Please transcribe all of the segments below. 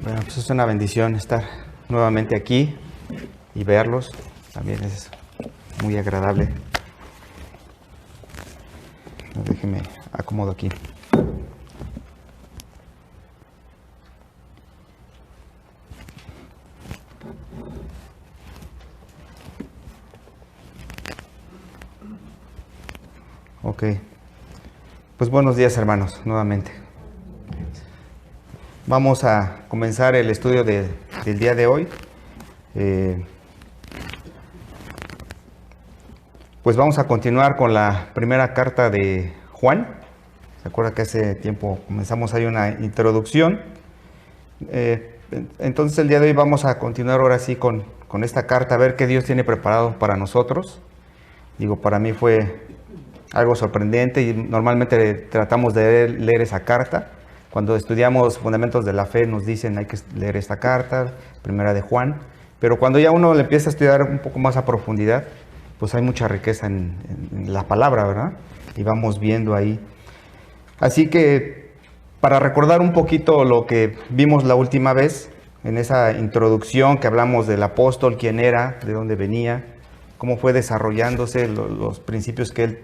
Bueno, pues es una bendición estar nuevamente aquí y verlos. También es muy agradable. Déjenme acomodo aquí. Ok. Pues buenos días, hermanos, nuevamente. Vamos a comenzar el estudio del día de hoy. Pues vamos a continuar con la primera carta de Juan. ¿Se acuerda que hace tiempo comenzamos ahí una introducción? Entonces el día de hoy vamos a continuar ahora sí con esta carta, a ver qué Dios tiene preparado para nosotros. Digo, para mí fue algo sorprendente y normalmente tratamos de leer esa carta. Cuando estudiamos fundamentos de la fe nos dicen hay que leer esta carta, primera de Juan, pero cuando ya uno le empieza a estudiar un poco más a profundidad, pues hay mucha riqueza en la palabra, ¿verdad? Y vamos viendo ahí. Así que para recordar un poquito lo que vimos la última vez, en esa introducción que hablamos del apóstol, quién era, de dónde venía, cómo fue desarrollándose los principios que él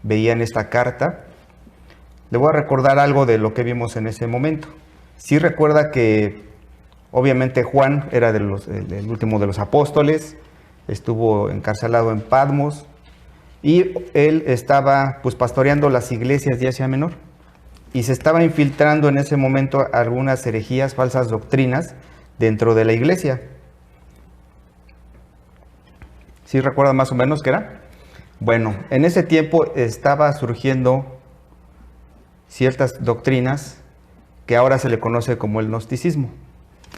veía en esta carta. Le voy a recordar algo de lo que vimos en ese momento. Sí recuerda que obviamente Juan era el último de los apóstoles, estuvo encarcelado en Patmos y él estaba pues pastoreando las iglesias de Asia Menor y se estaba infiltrando en ese momento algunas herejías, falsas doctrinas dentro de la iglesia. ¿Sí recuerda más o menos qué era? Bueno, en ese tiempo estaba surgiendo ciertas doctrinas que ahora se le conoce como el gnosticismo.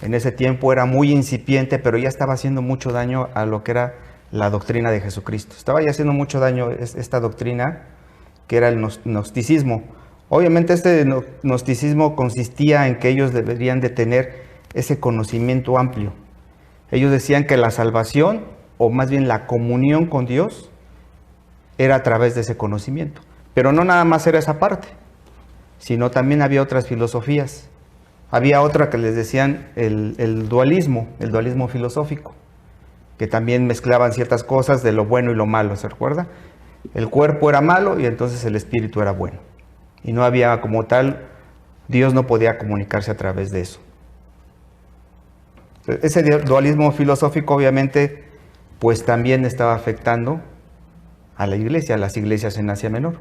En ese tiempo era muy incipiente, pero ya estaba haciendo mucho daño a lo que era la doctrina de Jesucristo. Estaba ya haciendo mucho daño esta doctrina que era el gnosticismo. Obviamente este gnosticismo consistía en que ellos deberían de tener ese conocimiento amplio. Ellos decían que la salvación, o más bien la comunión con Dios, era a través de ese conocimiento. Pero no nada más era esa parte, sino también había otras filosofías. Había otra que les decían el dualismo filosófico, que también mezclaban ciertas cosas de lo bueno y lo malo, ¿se recuerda? El cuerpo era malo y entonces el espíritu era bueno. Y no había como tal, Dios no podía comunicarse a través de eso. Ese dualismo filosófico obviamente pues también estaba afectando a la iglesia, a las iglesias en Asia Menor.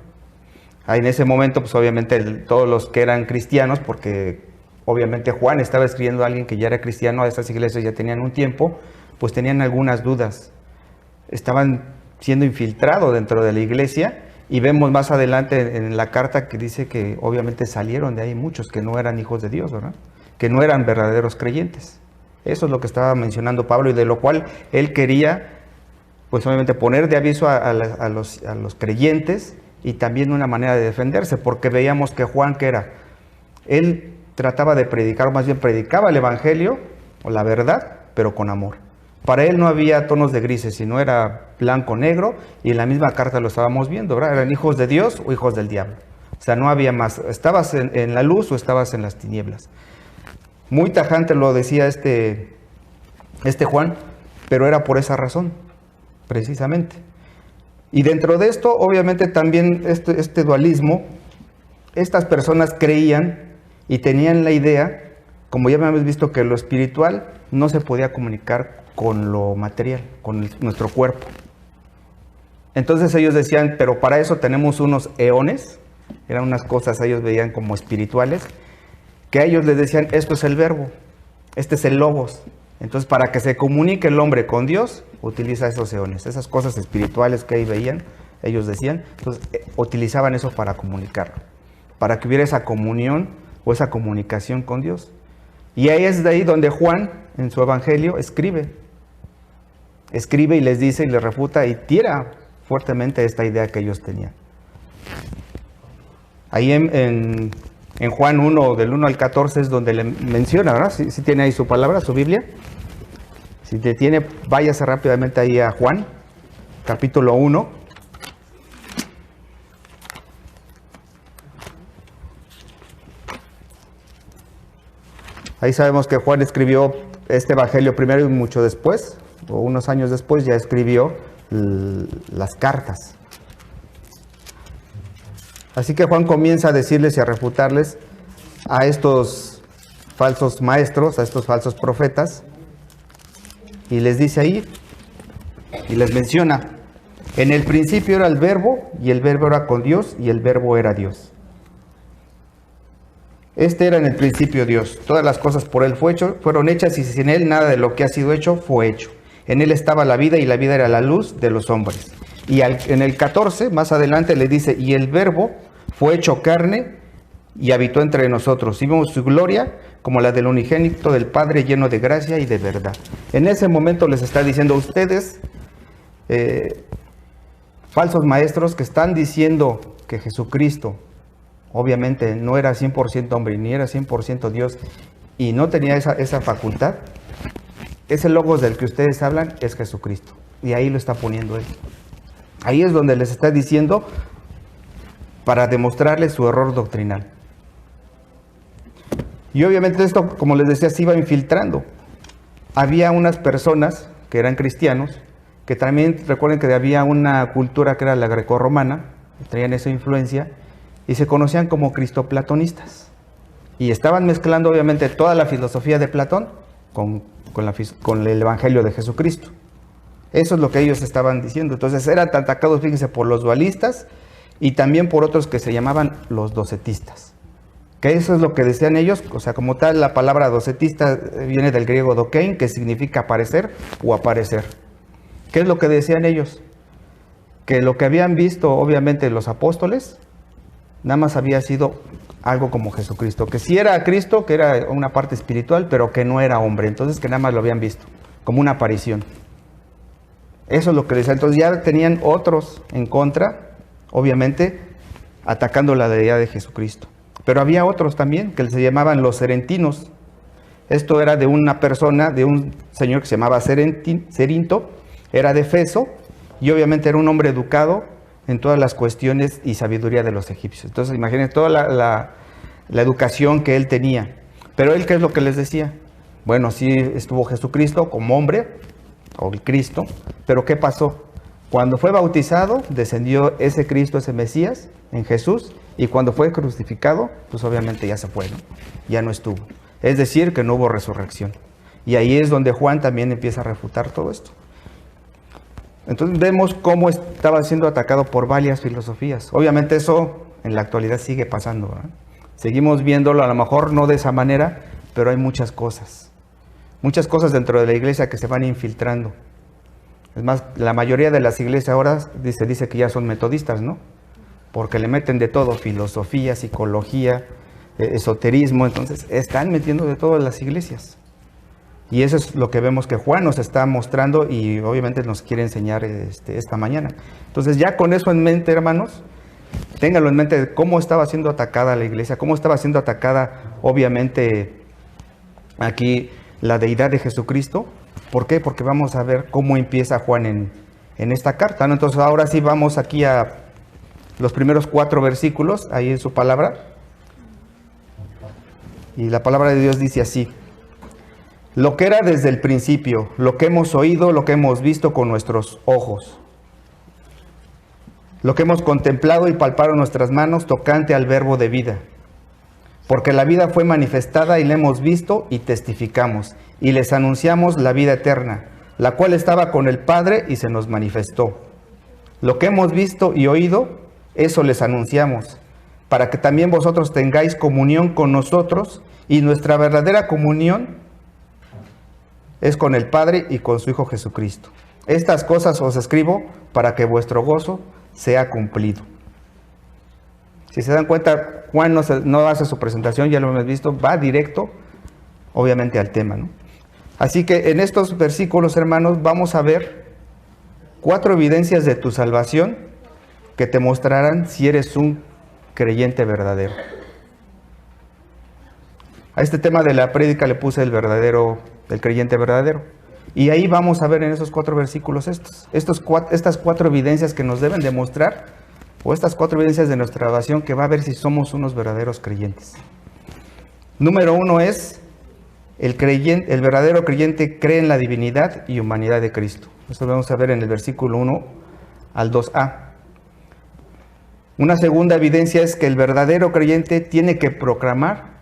En ese momento pues obviamente todos los que eran cristianos, porque obviamente Juan estaba escribiendo a alguien que ya era cristiano, a estas iglesias ya tenían un tiempo, pues tenían algunas dudas. Estaban siendo infiltrados dentro de la iglesia y vemos más adelante en la carta que dice que obviamente salieron de ahí muchos que no eran hijos de Dios, ¿verdad? Que no eran verdaderos creyentes. Eso es lo que estaba mencionando Pablo y de lo cual él quería, pues obviamente poner de aviso a los creyentes y también una manera de defenderse, porque veíamos que Juan, ¿qué era? Él trataba de predicar, o más bien predicaba el evangelio o la verdad, pero con amor. Para él no había tonos de grises, sino era blanco, negro, y en la misma carta lo estábamos viendo, ¿verdad? Eran hijos de Dios o hijos del diablo. O sea, no había más, estabas en la luz o estabas en las tinieblas. Muy tajante lo decía este Juan, pero era por esa razón, precisamente. Y dentro de esto, obviamente también este dualismo, estas personas creían y tenían la idea, como ya habíamos visto, que lo espiritual no se podía comunicar con lo material, con nuestro cuerpo. Entonces ellos decían, pero para eso tenemos unos eones, eran unas cosas, ellos veían como espirituales, que a ellos les decían, esto es el verbo, este es el logos. Entonces para que se comunique el hombre con Dios, utiliza esos eones, esas cosas espirituales que ahí veían, ellos decían, entonces utilizaban eso para comunicarlo, para que hubiera esa comunión o esa comunicación con Dios. Y ahí es de ahí donde Juan, en su evangelio, escribe y les dice y les refuta y tira fuertemente esta idea que ellos tenían. Ahí en Juan 1, del 1 al 14 es donde le menciona, ¿verdad? Si tiene ahí su palabra, su Biblia. Si te tiene, váyase rápidamente ahí a Juan, capítulo 1. Ahí sabemos que Juan escribió este evangelio primero y mucho después, o unos años después, ya escribió las cartas. Así que Juan comienza a decirles y a refutarles a estos falsos maestros, a estos falsos profetas, y les dice ahí, y les menciona, en el principio era el verbo, y el verbo era con Dios, y el verbo era Dios. Este era en el principio Dios. Todas las cosas por Él fueron hechas, y sin Él nada de lo que ha sido hecho fue hecho. En Él estaba la vida, y la vida era la luz de los hombres. Y en el 14, más adelante, le dice, y el verbo fue hecho carne y habitó entre nosotros. Y vimos su gloria como la del unigénito del Padre, lleno de gracia y de verdad. En ese momento les está diciendo a ustedes, falsos maestros, que están diciendo que Jesucristo obviamente no era 100% hombre ni era 100% Dios y no tenía esa facultad. Ese logos del que ustedes hablan es Jesucristo. Y ahí lo está poniendo Él. Ahí es donde les está diciendo para demostrarles su error doctrinal. Y obviamente esto, como les decía, se iba infiltrando. Había unas personas que eran cristianos, que también recuerden que había una cultura que era la grecorromana, que traían esa influencia, y se conocían como cristoplatonistas. Y estaban mezclando obviamente toda la filosofía de Platón con el Evangelio de Jesucristo. Eso es lo que ellos estaban diciendo. Entonces eran atacados, fíjense, por los dualistas y también por otros que se llamaban los docetistas. Que eso es lo que decían ellos, o sea, como tal, la palabra docetista viene del griego dokein, que significa aparecer o aparecer. ¿Qué es lo que decían ellos? Que lo que habían visto, obviamente, los apóstoles, nada más había sido algo como Jesucristo, que sí era Cristo, que era una parte espiritual, pero que no era hombre, entonces que nada más lo habían visto, como una aparición. Eso es lo que decían. Entonces ya tenían otros en contra, obviamente, atacando la deidad de Jesucristo. Pero había otros también, que se llamaban los serentinos. Esto era de una persona, de un señor que se llamaba Cerinto, era de Efeso, y obviamente era un hombre educado en todas las cuestiones y sabiduría de los egipcios. Entonces imaginen toda la educación que él tenía. Pero él, ¿qué es lo que les decía? Bueno, sí estuvo Jesucristo como hombre, o el Cristo, pero ¿qué pasó? Cuando fue bautizado, descendió ese Cristo, ese Mesías, en Jesús, y cuando fue crucificado, pues obviamente ya se fue, ¿no? Ya no estuvo. Es decir, que no hubo resurrección. Y ahí es donde Juan también empieza a refutar todo esto. Entonces vemos cómo estaba siendo atacado por varias filosofías. Obviamente eso en la actualidad sigue pasando, ¿verdad? Seguimos viéndolo, a lo mejor no de esa manera, pero hay muchas cosas. Muchas cosas dentro de la iglesia que se van infiltrando. Es más, la mayoría de las iglesias ahora dice que ya son metodistas, ¿no? Porque le meten de todo, filosofía, psicología, esoterismo. Entonces están metiendo de todo en las iglesias. Y eso es lo que vemos que Juan nos está mostrando y obviamente nos quiere enseñar esta mañana. Entonces ya con eso en mente, hermanos, ténganlo en mente de cómo estaba siendo atacada la iglesia, cómo estaba siendo atacada obviamente aquí la deidad de Jesucristo. ¿Por qué? Porque vamos a ver cómo empieza Juan en esta carta, ¿no? Entonces ahora sí vamos aquí a los primeros 4 versículos, ahí en su palabra. Y la palabra de Dios dice así: lo que era desde el principio, lo que hemos oído, lo que hemos visto con nuestros ojos, lo que hemos contemplado y palpado nuestras manos tocante al verbo de vida. Porque la vida fue manifestada y la hemos visto y testificamos, y les anunciamos la vida eterna, la cual estaba con el Padre y se nos manifestó. Lo que hemos visto y oído, eso les anunciamos, para que también vosotros tengáis comunión con nosotros, y nuestra verdadera comunión es con el Padre y con su Hijo Jesucristo. Estas cosas os escribo para que vuestro gozo sea cumplido. Si se dan cuenta, Juan no hace su presentación, ya lo hemos visto, va directo, obviamente, al tema, ¿no? Así que en estos versículos, hermanos, vamos a ver 4 evidencias de tu salvación que te mostrarán si eres un creyente verdadero. A este tema de la prédica le puse el creyente verdadero. Y ahí vamos a ver en esos 4 versículos estas 4 evidencias que nos deben demostrar, o estas 4 evidencias de nuestra salvación que va a ver si somos unos verdaderos creyentes. Número 1 es el verdadero creyente cree en la divinidad y humanidad de Cristo. Esto lo vamos a ver en el versículo 1 al 2a. Una segunda evidencia es que el verdadero creyente tiene que proclamar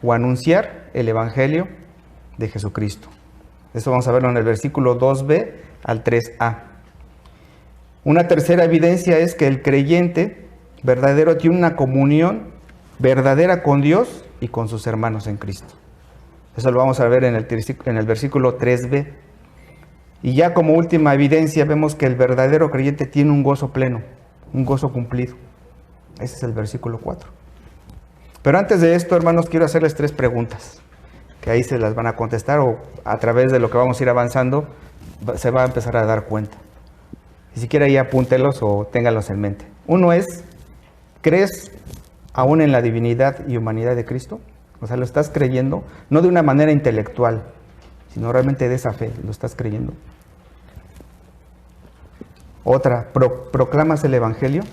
o anunciar el Evangelio de Jesucristo. Eso vamos a verlo en el versículo 2b al 3a. Una tercera evidencia es que el creyente verdadero tiene una comunión verdadera con Dios y con sus hermanos en Cristo. Eso lo vamos a ver en el versículo 3b. Y ya como última evidencia vemos que el verdadero creyente tiene un gozo pleno, un gozo cumplido. Ese es el versículo 4. Pero antes de esto, hermanos, quiero hacerles 3 preguntas, que ahí se las van a contestar o a través de lo que vamos a ir avanzando, se va a empezar a dar cuenta. Y si quiere ahí apúntelos o ténganlos en mente. Uno es, ¿crees aún en la divinidad y humanidad de Cristo? O sea, ¿lo estás creyendo? No de una manera intelectual, sino realmente de esa fe, ¿lo estás creyendo? Otra, ¿proclamas el Evangelio?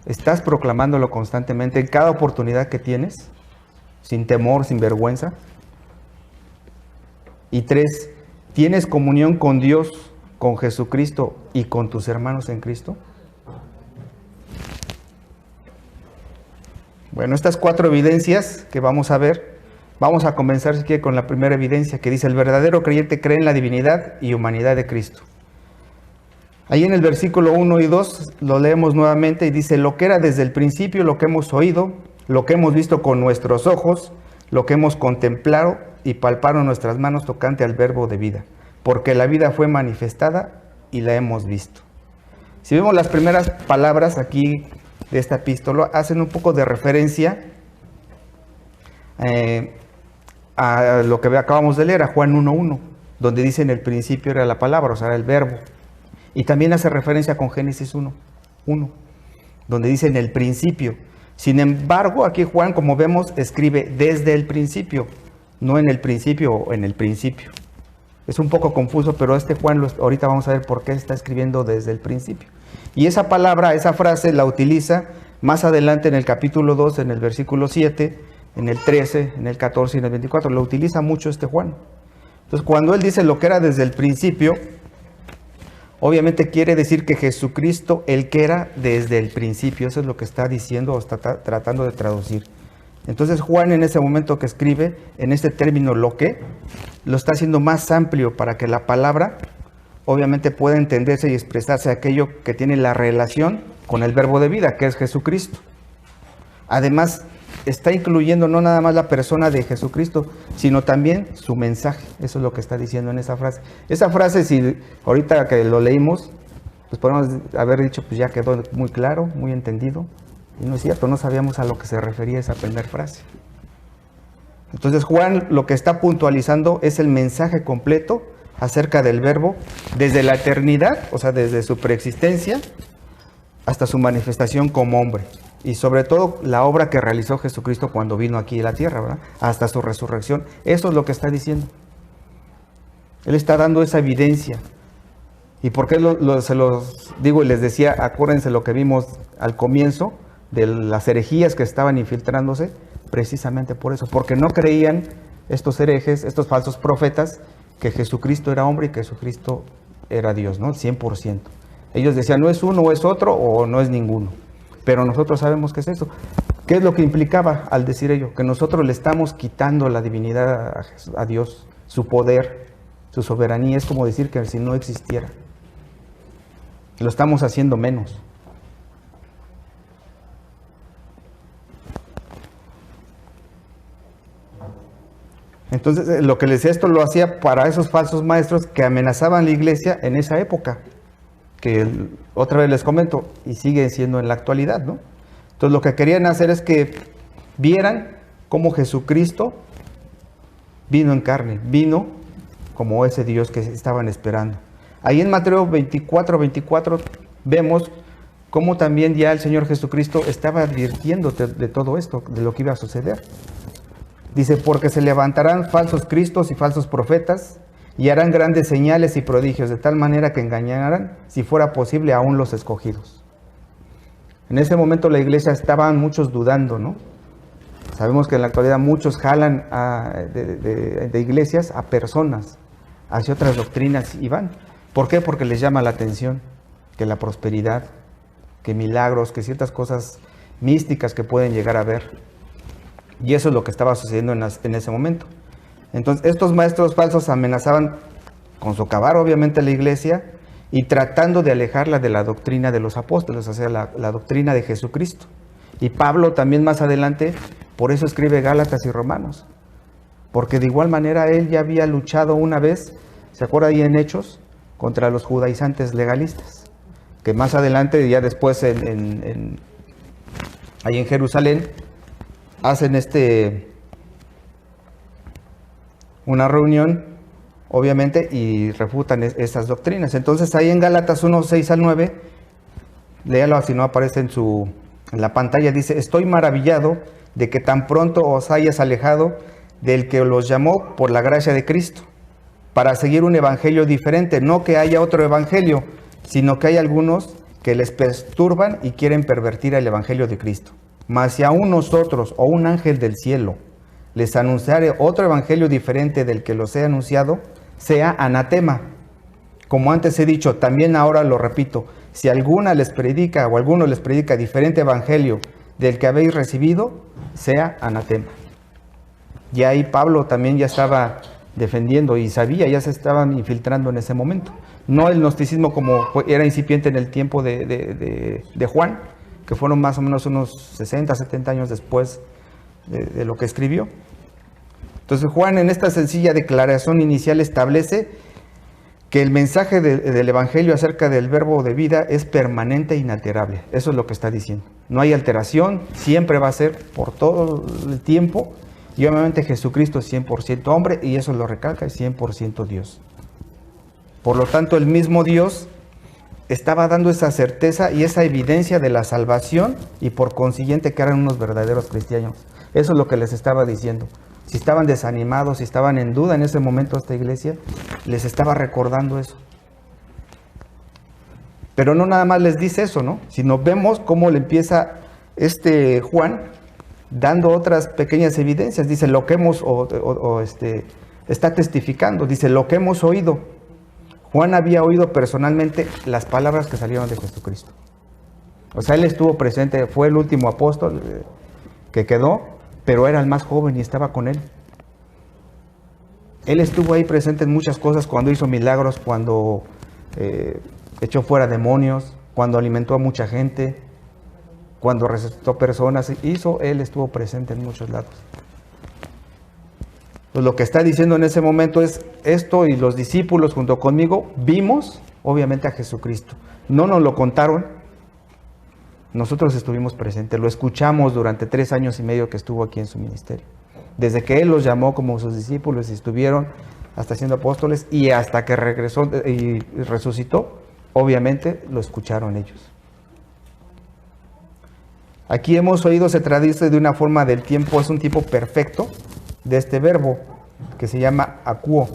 ¿Estás proclamándolo constantemente en cada oportunidad que tienes? Sin temor, sin vergüenza. Y 3, ¿tienes comunión con Dios, con Jesucristo y con tus hermanos en Cristo? Bueno, estas 4 evidencias que vamos a ver, vamos a comenzar si quiere con la primera evidencia que dice: el verdadero creyente cree en la divinidad y humanidad de Cristo. Ahí en el versículo 1 y 2 lo leemos nuevamente y dice: lo que era desde el principio, lo que hemos oído, lo que hemos visto con nuestros ojos, lo que hemos contemplado y palparon nuestras manos tocante al verbo de vida, porque la vida fue manifestada y la hemos visto. Si vemos las primeras palabras aquí de esta epístola, hacen un poco de referencia a lo que acabamos de leer, a Juan 1:1, donde dice: en el principio era la palabra, o sea, era el verbo. Y también hace referencia con Génesis 1:1, donde dice en el principio. Sin embargo, aquí Juan, como vemos, escribe desde el principio, no en el principio o en el principio. Es un poco confuso, pero Juan, ahorita vamos a ver por qué está escribiendo desde el principio. Y esa palabra, esa frase, la utiliza más adelante en el capítulo 2, en el versículo 7, en el 13, en el 14 y en el 24. Lo utiliza mucho Juan. Entonces, cuando él dice lo que era desde el principio, obviamente quiere decir que Jesucristo, el que era desde el principio. Eso es lo que está diciendo o está tratando de traducir. Entonces Juan, en ese momento que escribe, en este término lo que, lo está haciendo más amplio para que la palabra obviamente pueda entenderse y expresarse aquello que tiene la relación con el verbo de vida, que es Jesucristo. Además, está incluyendo no nada más la persona de Jesucristo, sino también su mensaje. Eso es lo que está diciendo en esa frase. Esa frase, si ahorita que lo leímos, pues podemos haber dicho, pues ya quedó muy claro, muy entendido. Y no es cierto, no sabíamos a lo que se refería esa primera frase. Entonces Juan lo que está puntualizando es el mensaje completo acerca del verbo desde la eternidad, o sea, desde su preexistencia hasta su manifestación como hombre. Y sobre todo la obra que realizó Jesucristo cuando vino aquí a la tierra, ¿verdad? Hasta su resurrección. Eso es lo que está diciendo. Él está dando esa evidencia. ¿Y por qué se los digo y les decía? Acuérdense lo que vimos al comienzo de las herejías que estaban infiltrándose, precisamente por eso. Porque no creían estos herejes, estos falsos profetas, que Jesucristo era hombre y que Jesucristo era Dios, ¿no? 100%. Ellos decían, no es uno o es otro o no es ninguno. Pero nosotros sabemos qué es eso. ¿Qué es lo que implicaba al decir ello? Que nosotros le estamos quitando la divinidad a Dios, su poder, su soberanía. Es como decir que si no existiera. Lo estamos haciendo menos. Entonces, lo que les decía, esto lo hacía para esos falsos maestros que amenazaban la iglesia en esa época. Que otra vez les comento, y sigue siendo en la actualidad, ¿no? Entonces lo que querían hacer es que vieran cómo Jesucristo vino en carne, vino como ese Dios que estaban esperando. Ahí en Mateo 24 vemos cómo también ya el Señor Jesucristo estaba advirtiendo de todo esto, de lo que iba a suceder. Dice, porque se levantarán falsos cristos y falsos profetas, y harán grandes señales y prodigios, de tal manera que engañarán, si fuera posible, aún los escogidos. En ese momento la iglesia estaban muchos dudando, ¿no? Sabemos que en la actualidad muchos jalan de iglesias a personas hacia otras doctrinas y van. ¿Por qué? Porque les llama la atención que la prosperidad, que milagros, que ciertas cosas místicas que pueden llegar a ver. Y eso es lo que estaba sucediendo en ese momento. Entonces, estos maestros falsos amenazaban con socavar obviamente la iglesia y tratando de alejarla de la doctrina de los apóstoles, o sea, la doctrina de Jesucristo. Y Pablo también más adelante, por eso escribe Gálatas y Romanos, porque de igual manera él ya había luchado una vez, ¿se acuerda ahí en Hechos? Contra los judaizantes legalistas, que más adelante, ya después ahí en Jerusalén, hacen una reunión, obviamente, y refutan esas doctrinas. Entonces ahí en Gálatas 1, 6 al 9, léalo si no aparece en la pantalla, dice: estoy maravillado de que tan pronto os hayas alejado del que los llamó por la gracia de Cristo, para seguir un evangelio diferente, no que haya otro evangelio, sino que hay algunos que les perturban y quieren pervertir el evangelio de Cristo. Mas si aún nosotros o un ángel del cielo les anunciare otro evangelio diferente del que los he anunciado, sea anatema. Como antes he dicho, también ahora lo repito, si alguno les predica diferente evangelio del que habéis recibido, sea anatema. Y ahí Pablo también ya estaba defendiendo y sabía, ya se estaban infiltrando en ese momento. No el gnosticismo como era incipiente en el tiempo de Juan, que fueron más o menos unos 60, 70 años después de lo que escribió. Entonces Juan, en esta sencilla declaración inicial, establece que el mensaje del Evangelio acerca del verbo de vida es permanente e inalterable. Eso es lo que está diciendo. No hay alteración, siempre va a ser por todo el tiempo. Y obviamente Jesucristo es 100% hombre, y eso lo recalca, es 100% Dios. Por lo tanto, el mismo Dios estaba dando esa certeza y esa evidencia de la salvación, y por consiguiente que eran unos verdaderos cristianos. Eso es lo que les estaba diciendo. Si estaban desanimados, si estaban en duda en ese momento esta iglesia, les estaba recordando eso. Pero no nada más les dice eso, ¿no? Sino vemos cómo le empieza Juan dando otras pequeñas evidencias. Dice lo que hemos, está testificando, dice lo que hemos oído. Juan había oído personalmente las palabras que salieron de Jesucristo. O sea, él estuvo presente, fue el último apóstol que quedó, pero era el más joven y estaba con él. Él estuvo ahí presente en muchas cosas, cuando hizo milagros, cuando echó fuera demonios, cuando alimentó a mucha gente, cuando resucitó personas. Él estuvo presente en muchos lados. Pues lo que está diciendo en ese momento es esto, y los discípulos junto conmigo vimos obviamente a Jesucristo. No nos lo contaron, nosotros estuvimos presentes, lo escuchamos durante 3 años y medio que estuvo aquí en su ministerio. Desde que Él los llamó como sus discípulos y estuvieron hasta siendo apóstoles, y hasta que regresó y resucitó, obviamente lo escucharon ellos. Aquí hemos oído, se traduce de una forma del tiempo, es un tiempo perfecto de este verbo que se llama acuo,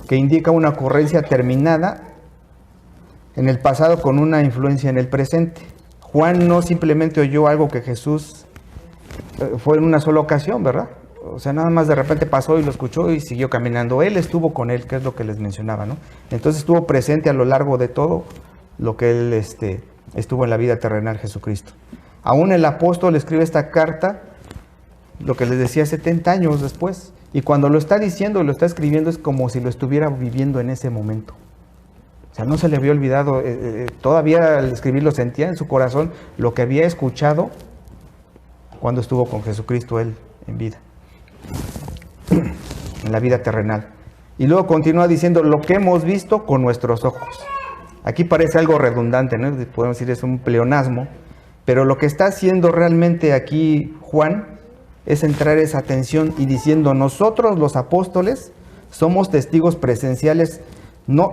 que indica una ocurrencia terminada en el pasado con una influencia en el presente. Juan no simplemente oyó algo que Jesús fue en una sola ocasión, ¿verdad? O sea, nada más de repente pasó y lo escuchó y siguió caminando. Él estuvo con él, que es lo que les mencionaba, ¿no? Entonces estuvo presente a lo largo de todo lo que él estuvo en la vida terrenal, Jesucristo. Aún el apóstol escribe esta carta, lo que les decía, 70 años después. Y cuando lo está diciendo, lo está escribiendo, es como si lo estuviera viviendo en ese momento. O sea, no se le había olvidado, todavía al escribirlo sentía en su corazón lo que había escuchado cuando estuvo con Jesucristo él en vida, en la vida terrenal. Y luego continúa diciendo lo que hemos visto con nuestros ojos. Aquí parece algo redundante, ¿no? Podemos decir es un pleonasmo, pero lo que está haciendo realmente aquí Juan es centrar esa atención y diciendo: nosotros los apóstoles somos testigos presenciales,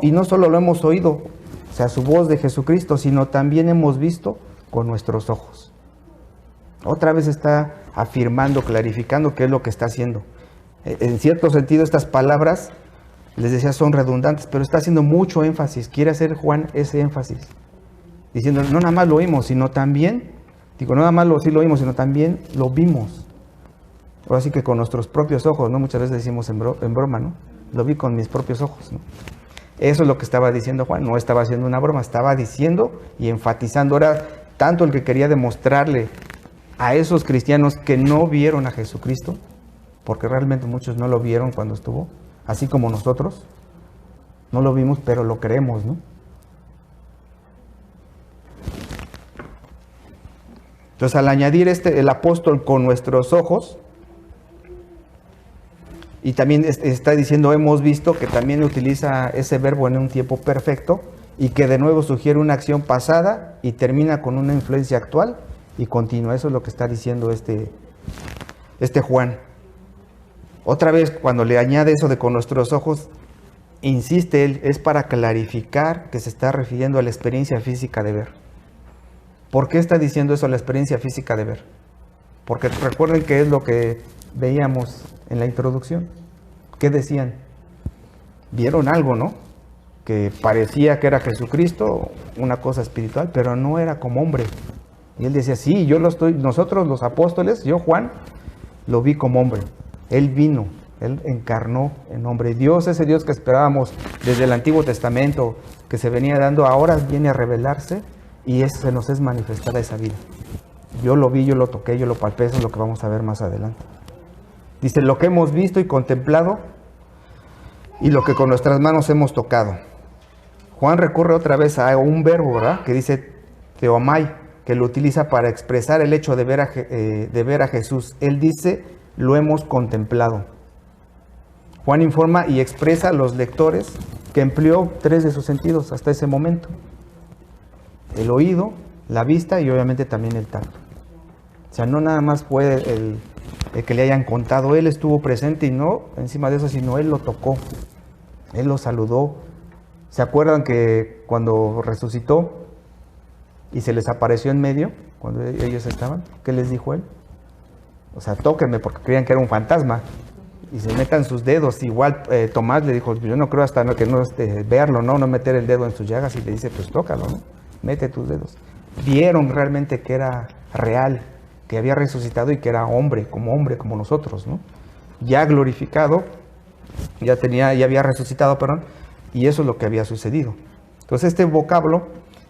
y no solo lo hemos oído, o sea, su voz de Jesucristo, sino también hemos visto con nuestros ojos. Otra vez está afirmando, clarificando qué es lo que está haciendo. En cierto sentido, estas palabras, les decía, son redundantes, pero está haciendo mucho énfasis. Quiere hacer Juan ese énfasis, diciendo, no nada más lo oímos, sino también, no nada más sí lo oímos, sino también lo vimos. Ahora sí que con nuestros propios ojos, ¿no? Muchas veces decimos en broma, ¿no? Lo vi con mis propios ojos, ¿no? Eso es lo que estaba diciendo Juan, no estaba haciendo una broma, estaba diciendo y enfatizando. Era tanto el que quería demostrarle a esos cristianos que no vieron a Jesucristo, porque realmente muchos no lo vieron cuando estuvo, así como nosotros, no lo vimos, pero lo creemos, ¿no? Entonces, al añadir el apóstol con nuestros ojos, y también está diciendo, hemos visto, que también utiliza ese verbo en un tiempo perfecto, y que de nuevo sugiere una acción pasada y termina con una influencia actual y continua. Eso es lo que está diciendo este Juan. Otra vez, cuando le añade eso de con nuestros ojos, insiste él, es para clarificar que se está refiriendo a la experiencia física de ver. ¿Por qué está diciendo eso, la experiencia física de ver? Porque recuerden que es lo que veíamos en la introducción. ¿Qué decían? Vieron algo, ¿no? Que parecía que era Jesucristo, una cosa espiritual, pero no era como hombre. Y él decía, sí, nosotros los apóstoles, yo Juan, lo vi como hombre. Él vino, él encarnó en hombre. Dios, ese Dios que esperábamos desde el Antiguo Testamento, que se venía dando, ahora viene a revelarse y se nos es manifestada esa vida. Yo lo vi, yo lo toqué, yo lo palpé, eso es lo que vamos a ver más adelante. Dice, lo que hemos visto y contemplado y lo que con nuestras manos hemos tocado. Juan recurre otra vez a un verbo, ¿verdad? Que dice theomai, que lo utiliza para expresar el hecho de ver a Jesús. Él dice, lo hemos contemplado. Juan informa y expresa a los lectores que empleó 3 de sus sentidos hasta ese momento. El oído, la vista y obviamente también el tacto. O sea, no nada más fue el que le hayan contado, él estuvo presente y no encima de eso, sino él lo tocó, él lo saludó. ¿Se acuerdan que cuando resucitó y se les apareció en medio, cuando ellos estaban, qué les dijo él? O sea, tóquenme, porque creían que era un fantasma y se metan sus dedos. Igual Tomás le dijo, yo no creo hasta que no verlo, no meter el dedo en sus llagas, y le dice, pues tócalo, ¿no? Mete tus dedos. Vieron realmente que era real, que había resucitado y que era hombre como nosotros, ¿no? Ya glorificado, ya había resucitado, perdón, y eso es lo que había sucedido. Entonces este vocablo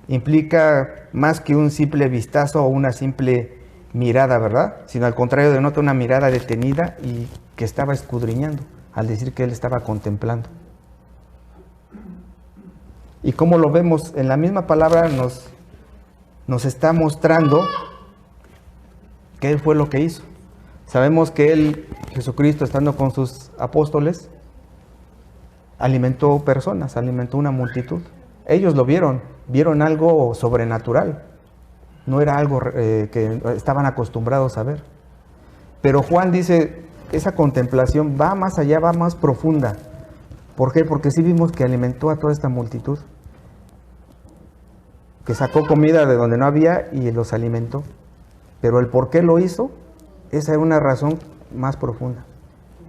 implica más que un simple vistazo o una simple mirada, ¿verdad? Sino al contrario, denota una mirada detenida y que estaba escudriñando, al decir que él estaba contemplando. Y como lo vemos en la misma palabra, nos está mostrando que él fue lo que hizo. Sabemos que él, Jesucristo, estando con sus apóstoles, alimentó personas, alimentó una multitud. Ellos lo vieron algo sobrenatural. No era algo que estaban acostumbrados a ver. Pero Juan dice, esa contemplación va más allá, va más profunda. ¿Por qué? Porque sí vimos que alimentó a toda esta multitud, que sacó comida de donde no había y los alimentó. Pero el por qué lo hizo, esa es una razón más profunda.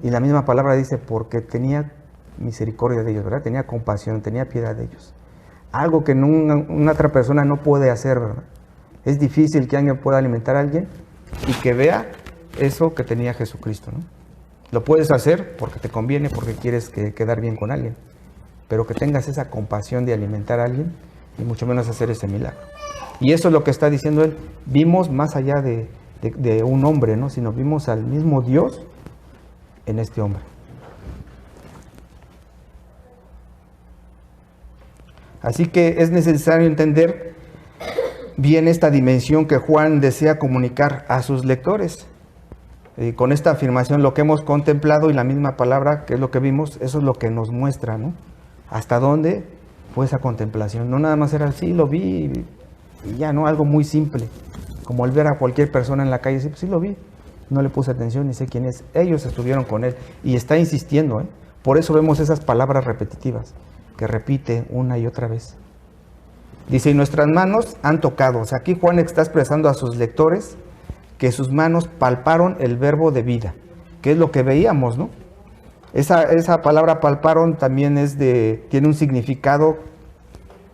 Y la misma palabra dice, porque tenía misericordia de ellos, ¿verdad? Tenía compasión, tenía piedad de ellos. Algo que una otra persona no puede hacer, ¿verdad? Es difícil que alguien pueda alimentar a alguien y que vea eso que tenía Jesucristo, ¿no? Lo puedes hacer porque te conviene, porque quieres quedar bien con alguien, pero que tengas esa compasión de alimentar a alguien y mucho menos hacer ese milagro. Y eso es lo que está diciendo él. Vimos más allá de un hombre, ¿no? Sino vimos al mismo Dios en este hombre. Así que es necesario entender bien esta dimensión que Juan desea comunicar a sus lectores. Con esta afirmación, lo que hemos contemplado y la misma palabra, que es lo que vimos, eso es lo que nos muestra, ¿no? Hasta dónde fue esa contemplación. No nada más era así, lo vi y ya, ¿no? Algo muy simple, como al ver a cualquier persona en la calle, sí, pues sí lo vi, no le puse atención ni sé quién es. Ellos estuvieron con él y está insistiendo, ¿eh? Por eso vemos esas palabras repetitivas que repite una y otra vez. Dice, y nuestras manos han tocado. O sea, aquí Juan está expresando a sus lectores que sus manos palparon el verbo de vida, que es lo que veíamos, ¿no? Esa palabra palparon también tiene un significado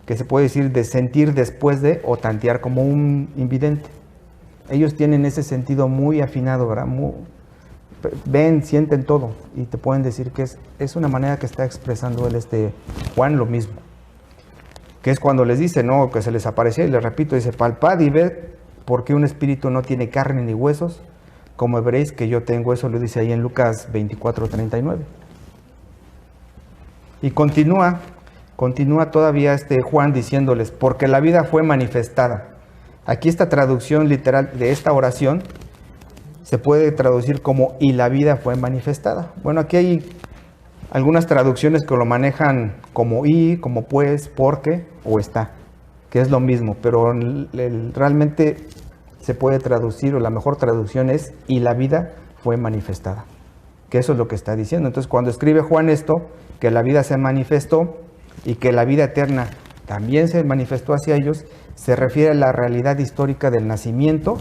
que se puede decir de sentir después de o tantear, como un invidente. Ellos tienen ese sentido muy afinado, ¿verdad? ven, sienten todo y te pueden decir que es una manera que está expresando él, Juan, lo mismo. Que es cuando les dice, ¿no? Que se les aparecía, y les repito, dice, palpad y ved, porque un espíritu no tiene carne ni huesos, como veréis que yo tengo. Eso lo dice ahí en Lucas 24:39. Y continúa todavía Juan diciéndoles, porque la vida fue manifestada. Aquí esta traducción literal de esta oración se puede traducir como, y la vida fue manifestada. Bueno, aquí hay algunas traducciones que lo manejan como y, como pues, porque o está, que es lo mismo, pero realmente se puede traducir, o la mejor traducción es, y la vida fue manifestada, que eso es lo que está diciendo. Entonces, cuando escribe Juan esto, que la vida se manifestó y que la vida eterna también se manifestó hacia ellos, se refiere a la realidad histórica del nacimiento,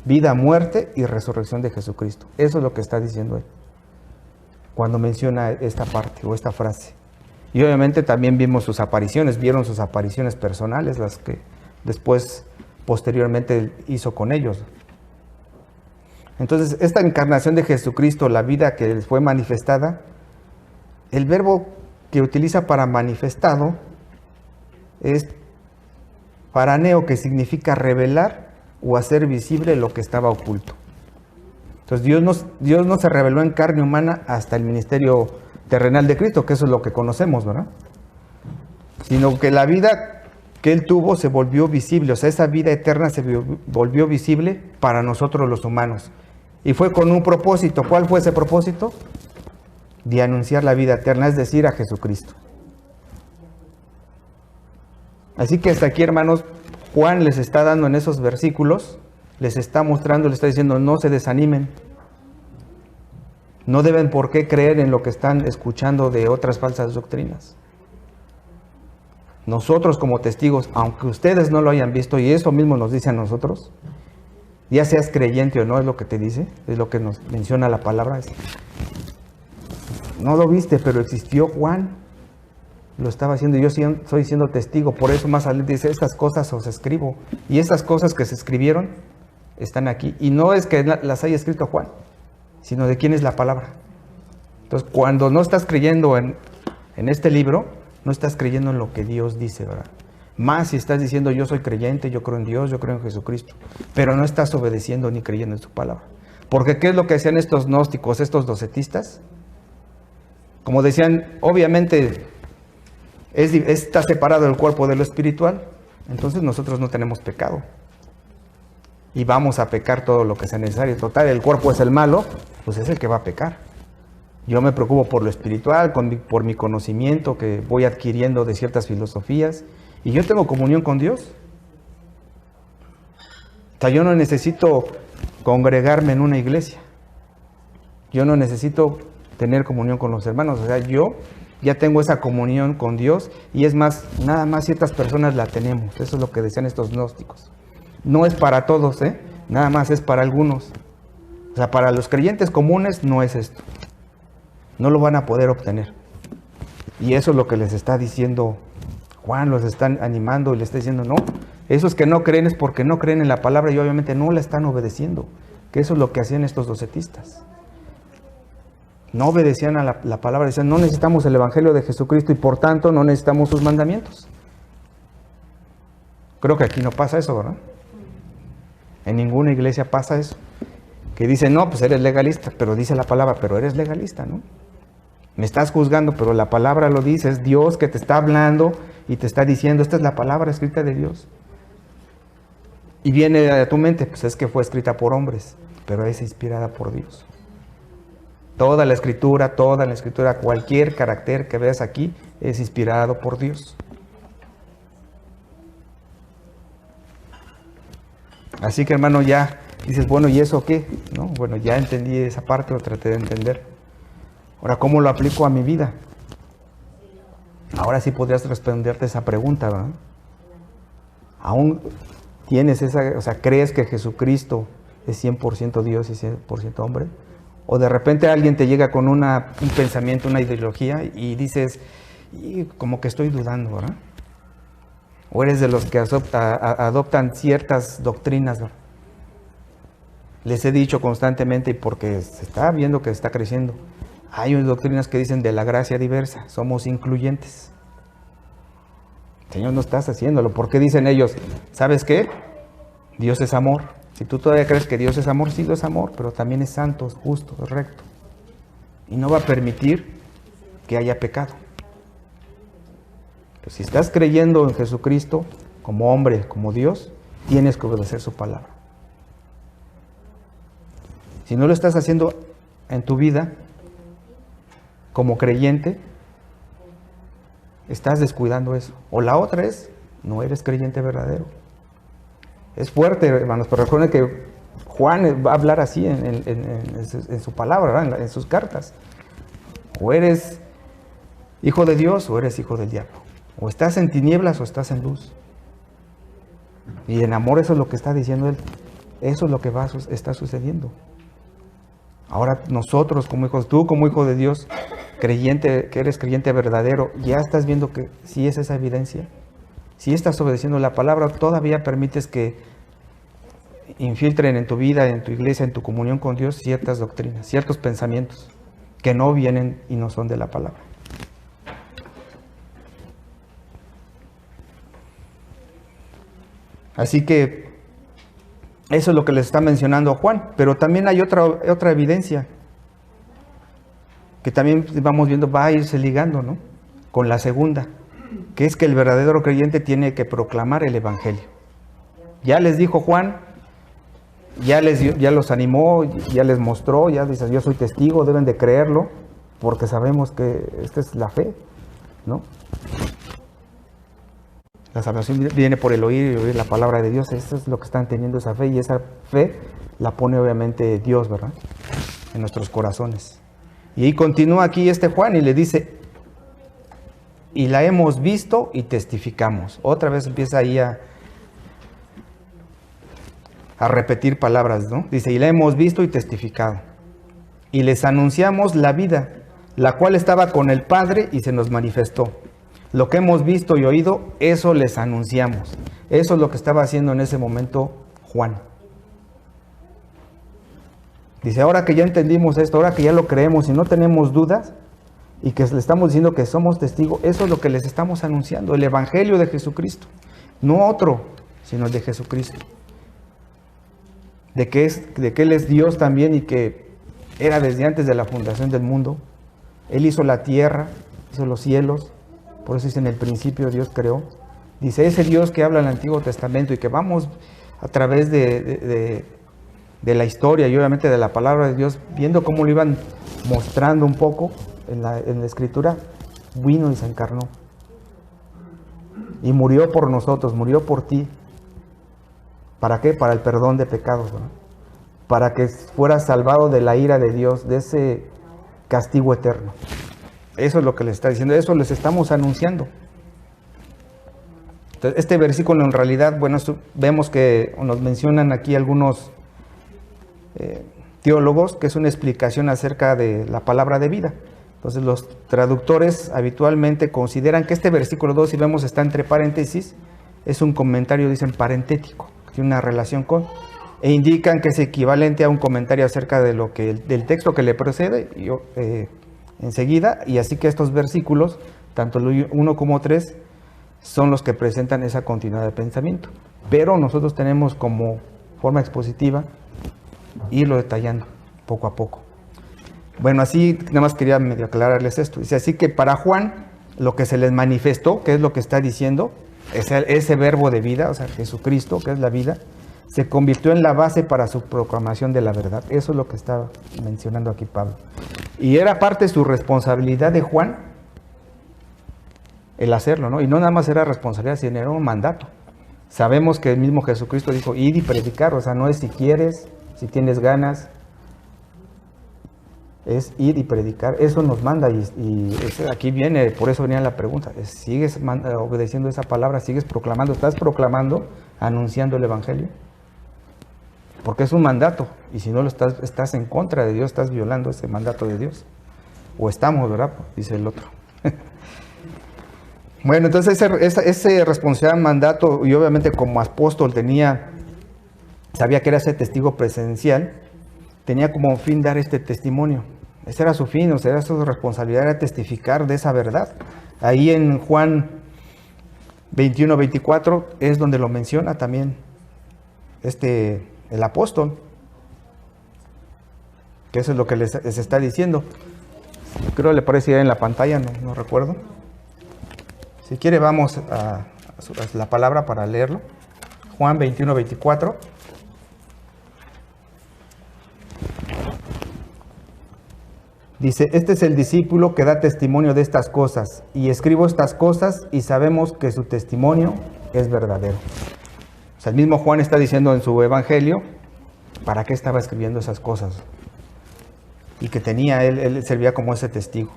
vida, muerte y resurrección de Jesucristo. Eso es lo que está diciendo él cuando menciona esta parte o esta frase. Y obviamente también vieron sus apariciones personales, las que después, posteriormente, hizo con ellos. Entonces, esta encarnación de Jesucristo, la vida que fue manifestada, el verbo que utiliza para manifestado es paraneo, que significa revelar o hacer visible lo que estaba oculto. Entonces Dios no se reveló en carne humana hasta el ministerio terrenal de Cristo, que eso es lo que conocemos, ¿verdad? Sino que la vida que Él tuvo se volvió visible, o sea, esa vida eterna se volvió visible para nosotros los humanos. Y fue con un propósito. ¿Cuál fue ese propósito? De anunciar la vida eterna, es decir, a Jesucristo. Así que hasta aquí, hermanos, Juan les está dando en esos versículos, les está mostrando, les está diciendo, no se desanimen. No deben por qué creer en lo que están escuchando de otras falsas doctrinas. Nosotros como testigos, aunque ustedes no lo hayan visto, y eso mismo nos dice a nosotros, ya seas creyente o no, es lo que te dice, es lo que nos menciona la palabra. No lo viste, pero existió Juan. Lo estaba haciendo, yo soy siendo testigo. Por eso más adelante dice, estas cosas os escribo. Y estas cosas que se escribieron están aquí. Y no es que las haya escrito Juan, sino de quién es la palabra. Entonces, cuando no estás creyendo en este libro, no estás creyendo en lo que Dios dice, ¿verdad? Más si estás diciendo, yo soy creyente, yo creo en Dios, yo creo en Jesucristo. Pero no estás obedeciendo ni creyendo en su palabra. Porque ¿qué es lo que hacían estos gnósticos, estos docetistas? Como decían, obviamente está separado el cuerpo de lo espiritual, entonces nosotros no tenemos pecado. Y vamos a pecar todo lo que sea necesario. Total, el cuerpo es el malo, pues es el que va a pecar. Yo me preocupo por lo espiritual, por mi conocimiento que voy adquiriendo de ciertas filosofías, y yo tengo comunión con Dios. O sea, yo no necesito congregarme en una iglesia. Yo no necesito tener comunión con los hermanos. O sea, yo ya tengo esa comunión con Dios, y es más, nada más ciertas personas la tenemos. Eso es lo que decían estos gnósticos. No es para todos, nada más es para algunos. O sea, para los creyentes comunes no es esto. No lo van a poder obtener. Y eso es lo que les está diciendo Juan, los están animando y les está diciendo, no, esos que no creen es porque no creen en la palabra y obviamente no la están obedeciendo. Que eso es lo que hacían estos docetistas. No obedecían a la palabra, decían, no necesitamos el evangelio de Jesucristo y por tanto no necesitamos sus mandamientos. Creo que aquí no pasa eso, ¿verdad? En ninguna iglesia pasa eso. Que dicen, no, pues eres legalista, pero dice la palabra, pero eres legalista, ¿no? Me estás juzgando, pero la palabra lo dice, es Dios que te está hablando y te está diciendo, esta es la palabra escrita de Dios. Y viene a tu mente, pues es que fue escrita por hombres, pero es inspirada por Dios. Toda la escritura, cualquier carácter que veas aquí es inspirado por Dios. Así que, hermano, ya dices, bueno, ¿y eso qué? ¿No? Bueno, ya entendí esa parte o traté de entender. Ahora, ¿cómo lo aplico a mi vida? Ahora sí podrías responderte esa pregunta, ¿verdad? ¿Aún tienes crees que Jesucristo es 100% Dios y 100% hombre? O de repente alguien te llega con un pensamiento, una ideología y dices, como que estoy dudando, ¿verdad? O eres de los que adoptan ciertas doctrinas, ¿verdad? Les he dicho constantemente, y porque se está viendo que está creciendo, hay unas doctrinas que dicen de la gracia diversa, somos incluyentes. Señor, no estás haciéndolo. ¿Por qué dicen ellos? ¿Sabes qué? Dios es amor. Si tú todavía crees que Dios es amor, sí, Dios es amor, pero también es santo, es justo, es recto. Y no va a permitir que haya pecado. Pues si estás creyendo en Jesucristo como hombre, como Dios, tienes que obedecer su palabra. Si no lo estás haciendo en tu vida como creyente, estás descuidando eso. O la otra es, no eres creyente verdadero. Es fuerte, hermanos, pero recuerden que Juan va a hablar así en su palabra, ¿verdad? En sus cartas. O eres hijo de Dios o eres hijo del diablo. O estás en tinieblas o estás en luz. Y en amor eso es lo que está diciendo él. Eso es lo que está sucediendo. Ahora nosotros como hijos, tú como hijo de Dios, creyente, que eres creyente verdadero, ya estás viendo que sí es esa evidencia. Si estás obedeciendo la palabra, todavía permites que infiltren en tu vida, en tu iglesia, en tu comunión con Dios, ciertas doctrinas, ciertos pensamientos que no vienen y no son de la palabra. Así que eso es lo que les está mencionando Juan, pero también hay otra evidencia que también vamos viendo, va a irse ligando, ¿no? Con la segunda, que es que el verdadero creyente tiene que proclamar el evangelio. Ya les dijo Juan, ya los animó, ya les mostró, ya dice, yo soy testigo, deben de creerlo, porque sabemos que esta es la fe, ¿no? La salvación viene por el oír y oír la palabra de Dios. Eso es lo que están teniendo, esa fe, y esa fe la pone obviamente Dios, ¿verdad? En nuestros corazones. Y ahí continúa aquí Juan y le dice, y la hemos visto y testificamos. Otra vez empieza ahí a repetir palabras, ¿no? Dice, y la hemos visto y testificado. Y les anunciamos la vida, la cual estaba con el Padre y se nos manifestó. Lo que hemos visto y oído, eso les anunciamos. Eso es lo que estaba haciendo en ese momento Juan. Dice, ahora que ya entendimos esto, ahora que ya lo creemos y no tenemos dudas, y que le estamos diciendo que somos testigos, eso es lo que les estamos anunciando, el evangelio de Jesucristo. No otro, sino el de Jesucristo. De que Él es Dios también y que era desde antes de la fundación del mundo. Él hizo la tierra, hizo los cielos. Por eso dice, en el principio Dios creó. Dice, ese Dios que habla en el Antiguo Testamento y que vamos a través de la historia y obviamente de la palabra de Dios, viendo cómo lo iban mostrando un poco en la Escritura, vino y se encarnó. Y murió por nosotros, murió por ti. ¿Para qué? Para el perdón de pecados, ¿no? Para que fueras salvado de la ira de Dios, de ese castigo eterno. Eso es lo que les está diciendo, eso les estamos anunciando. Entonces, este versículo en realidad, bueno, vemos que nos mencionan aquí algunos teólogos, que es una explicación acerca de la palabra de vida. Entonces los traductores habitualmente consideran que este versículo 2, si vemos está entre paréntesis, es un comentario, dicen, parentético, que tiene una relación con, e indican que es equivalente a un comentario acerca de del texto que le precede enseguida, y así que estos versículos, tanto el 1 como 3, son los que presentan esa continuidad de pensamiento. Pero nosotros tenemos como forma expositiva irlo detallando poco a poco. Bueno, así nada más quería medio aclararles esto. Dice, así que para Juan, lo que se les manifestó, que es lo que está diciendo, ese verbo de vida, o sea, Jesucristo, que es la vida, se convirtió en la base para su proclamación de la verdad. Eso es lo que está mencionando aquí Pablo. Y era parte de su responsabilidad de Juan el hacerlo, ¿no? Y no nada más era responsabilidad, sino era un mandato. Sabemos que el mismo Jesucristo dijo, id y predicar, o sea, no es si quieres, si tienes ganas, es ir y predicar. Eso nos manda y aquí viene, por eso venía la pregunta, ¿sigues obedeciendo esa palabra? ¿Sigues proclamando? ¿Estás proclamando, anunciando el evangelio? Porque es un mandato, y si no lo estás en contra de Dios, estás violando ese mandato de Dios. O estamos, ¿verdad? Dice el otro. Bueno, entonces ese responsable mandato, y obviamente como apóstol tenía sabía que era ese testigo presencial, tenía como fin dar este testimonio. Ese era su fin, o sea, era su responsabilidad, era testificar de esa verdad. Ahí en Juan 21, 24 es donde lo menciona también el apóstol, que eso es lo que les está diciendo. Creo que le parece ir en la pantalla, no recuerdo. Si quiere vamos a la palabra para leerlo. Juan 21, 24. Dice, este es el discípulo que da testimonio de estas cosas, y escribo estas cosas y sabemos que su testimonio es verdadero. O sea, el mismo Juan está diciendo en su evangelio, ¿para qué estaba escribiendo esas cosas? Y que tenía, él servía como ese testigo.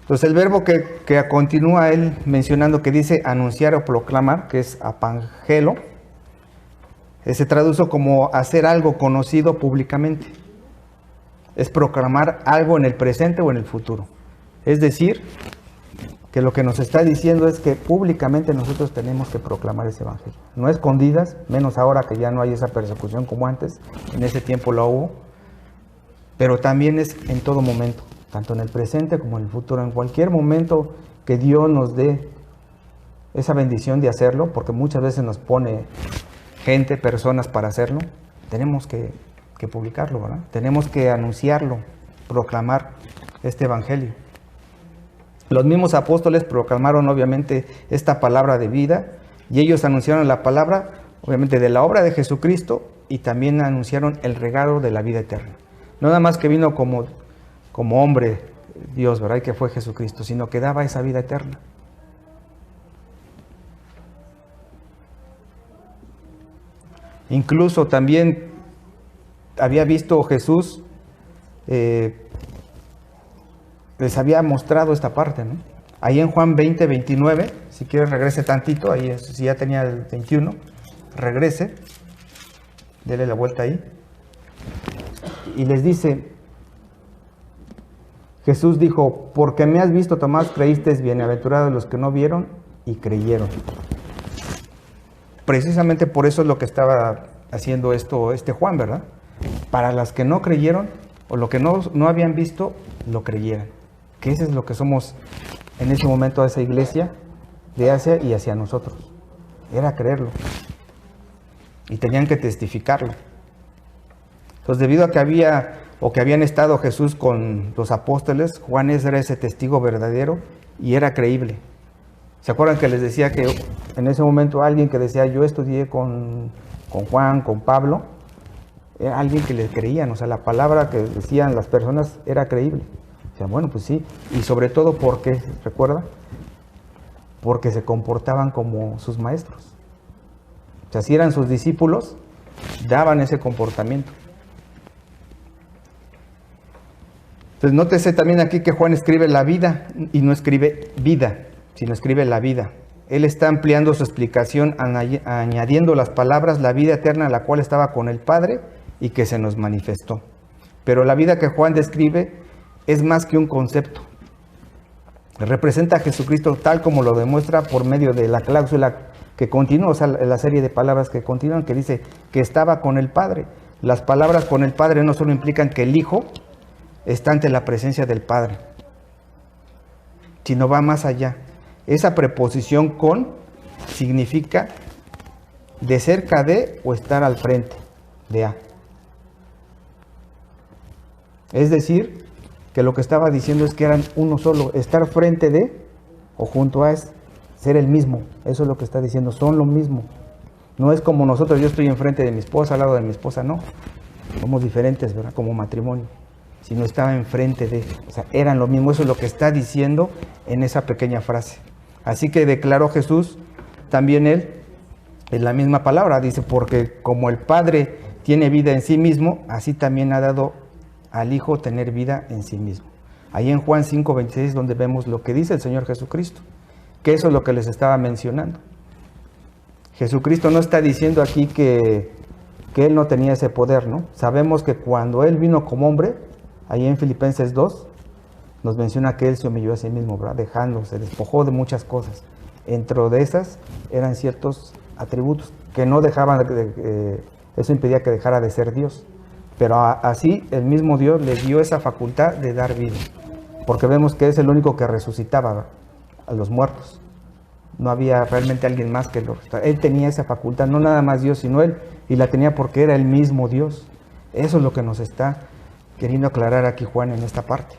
Entonces el verbo que continúa él mencionando, que dice anunciar o proclamar, que es apangelo, se traduce como hacer algo conocido públicamente. Es proclamar algo en el presente o en el futuro. Es decir, que lo que nos está diciendo es que públicamente nosotros tenemos que proclamar ese evangelio. No escondidas, menos ahora que ya no hay esa persecución como antes, en ese tiempo lo hubo, pero también es en todo momento, tanto en el presente como en el futuro, en cualquier momento que Dios nos dé esa bendición de hacerlo, porque muchas veces nos pone gente, personas para hacerlo, tenemos que publicarlo, ¿verdad? Tenemos que anunciarlo, proclamar este evangelio. Los mismos apóstoles proclamaron obviamente esta palabra de vida y ellos anunciaron la palabra obviamente de la obra de Jesucristo y también anunciaron el regalo de la vida eterna. No nada más que vino como hombre Dios, ¿verdad? Y que fue Jesucristo, sino que daba esa vida eterna. Incluso también había visto Jesús, les había mostrado esta parte, ¿no? Ahí en Juan 20, 29, si quieres regrese tantito, ahí si ya tenía el 21, regrese, dele la vuelta ahí. Y les dice, Jesús dijo, porque me has visto, Tomás, creíste, bienaventurados los que no vieron y creyeron. Precisamente por eso es lo que estaba haciendo este Juan, ¿verdad? Para las que no creyeron o lo que no habían visto, lo creyeran. Que eso es lo que somos en ese momento a esa iglesia de Asia y hacia nosotros. Era creerlo. Y tenían que testificarlo. Entonces, debido a que habían estado Jesús con los apóstoles, Juan era ese testigo verdadero y era creíble. ¿Se acuerdan que les decía que en ese momento alguien que decía, yo estudié con Juan, con Pablo, era alguien que les creían, o sea, la palabra que decían las personas era creíble. O sea, bueno, pues sí, y sobre todo porque, ¿recuerda? Porque se comportaban como sus maestros. O sea, si eran sus discípulos, daban ese comportamiento. Entonces, nótese también aquí que Juan escribe la vida y no escribe vida, sino escribe la vida. Él está ampliando su explicación, añadiendo las palabras, la vida eterna, la cual estaba con el Padre y que se nos manifestó. Pero la vida que Juan describe es más que un concepto. Representa a Jesucristo tal como lo demuestra por medio de la cláusula que continúa, o sea, la serie de palabras que continúan, que dice que estaba con el Padre. Las palabras con el Padre no solo implican que el Hijo está ante la presencia del Padre, sino va más allá. Esa preposición con significa de cerca de o estar al frente de a. Es decir, que lo que estaba diciendo es que eran uno solo. Estar frente de o junto a es ser el mismo. Eso es lo que está diciendo, son lo mismo. No es como nosotros, yo estoy enfrente de mi esposa, al lado de mi esposa, no. Somos diferentes, ¿verdad? Como matrimonio. Sino estaba enfrente de, o sea, eran lo mismo. Eso es lo que está diciendo en esa pequeña frase. Así que declaró Jesús, también él, en la misma palabra, dice, porque como el Padre tiene vida en sí mismo, así también ha dado al Hijo tener vida en sí mismo. Ahí en Juan 5:26, donde vemos lo que dice el Señor Jesucristo, que eso es lo que les estaba mencionando. Jesucristo no está diciendo aquí que Él no tenía ese poder, ¿no? Sabemos que cuando Él vino como hombre, ahí en Filipenses 2, nos menciona que Él se humilló a sí mismo, ¿verdad? Se despojó de muchas cosas. Dentro de esas eran ciertos atributos que no dejaba, eso impedía que dejara de ser Dios. Pero así el mismo Dios le dio esa facultad de dar vida, porque vemos que es el único que resucitaba a los muertos. No había realmente alguien más que lo resucitara. Él tenía esa facultad, no nada más Dios, sino Él, y la tenía porque era el mismo Dios. Eso es lo que nos está queriendo aclarar aquí Juan en esta parte.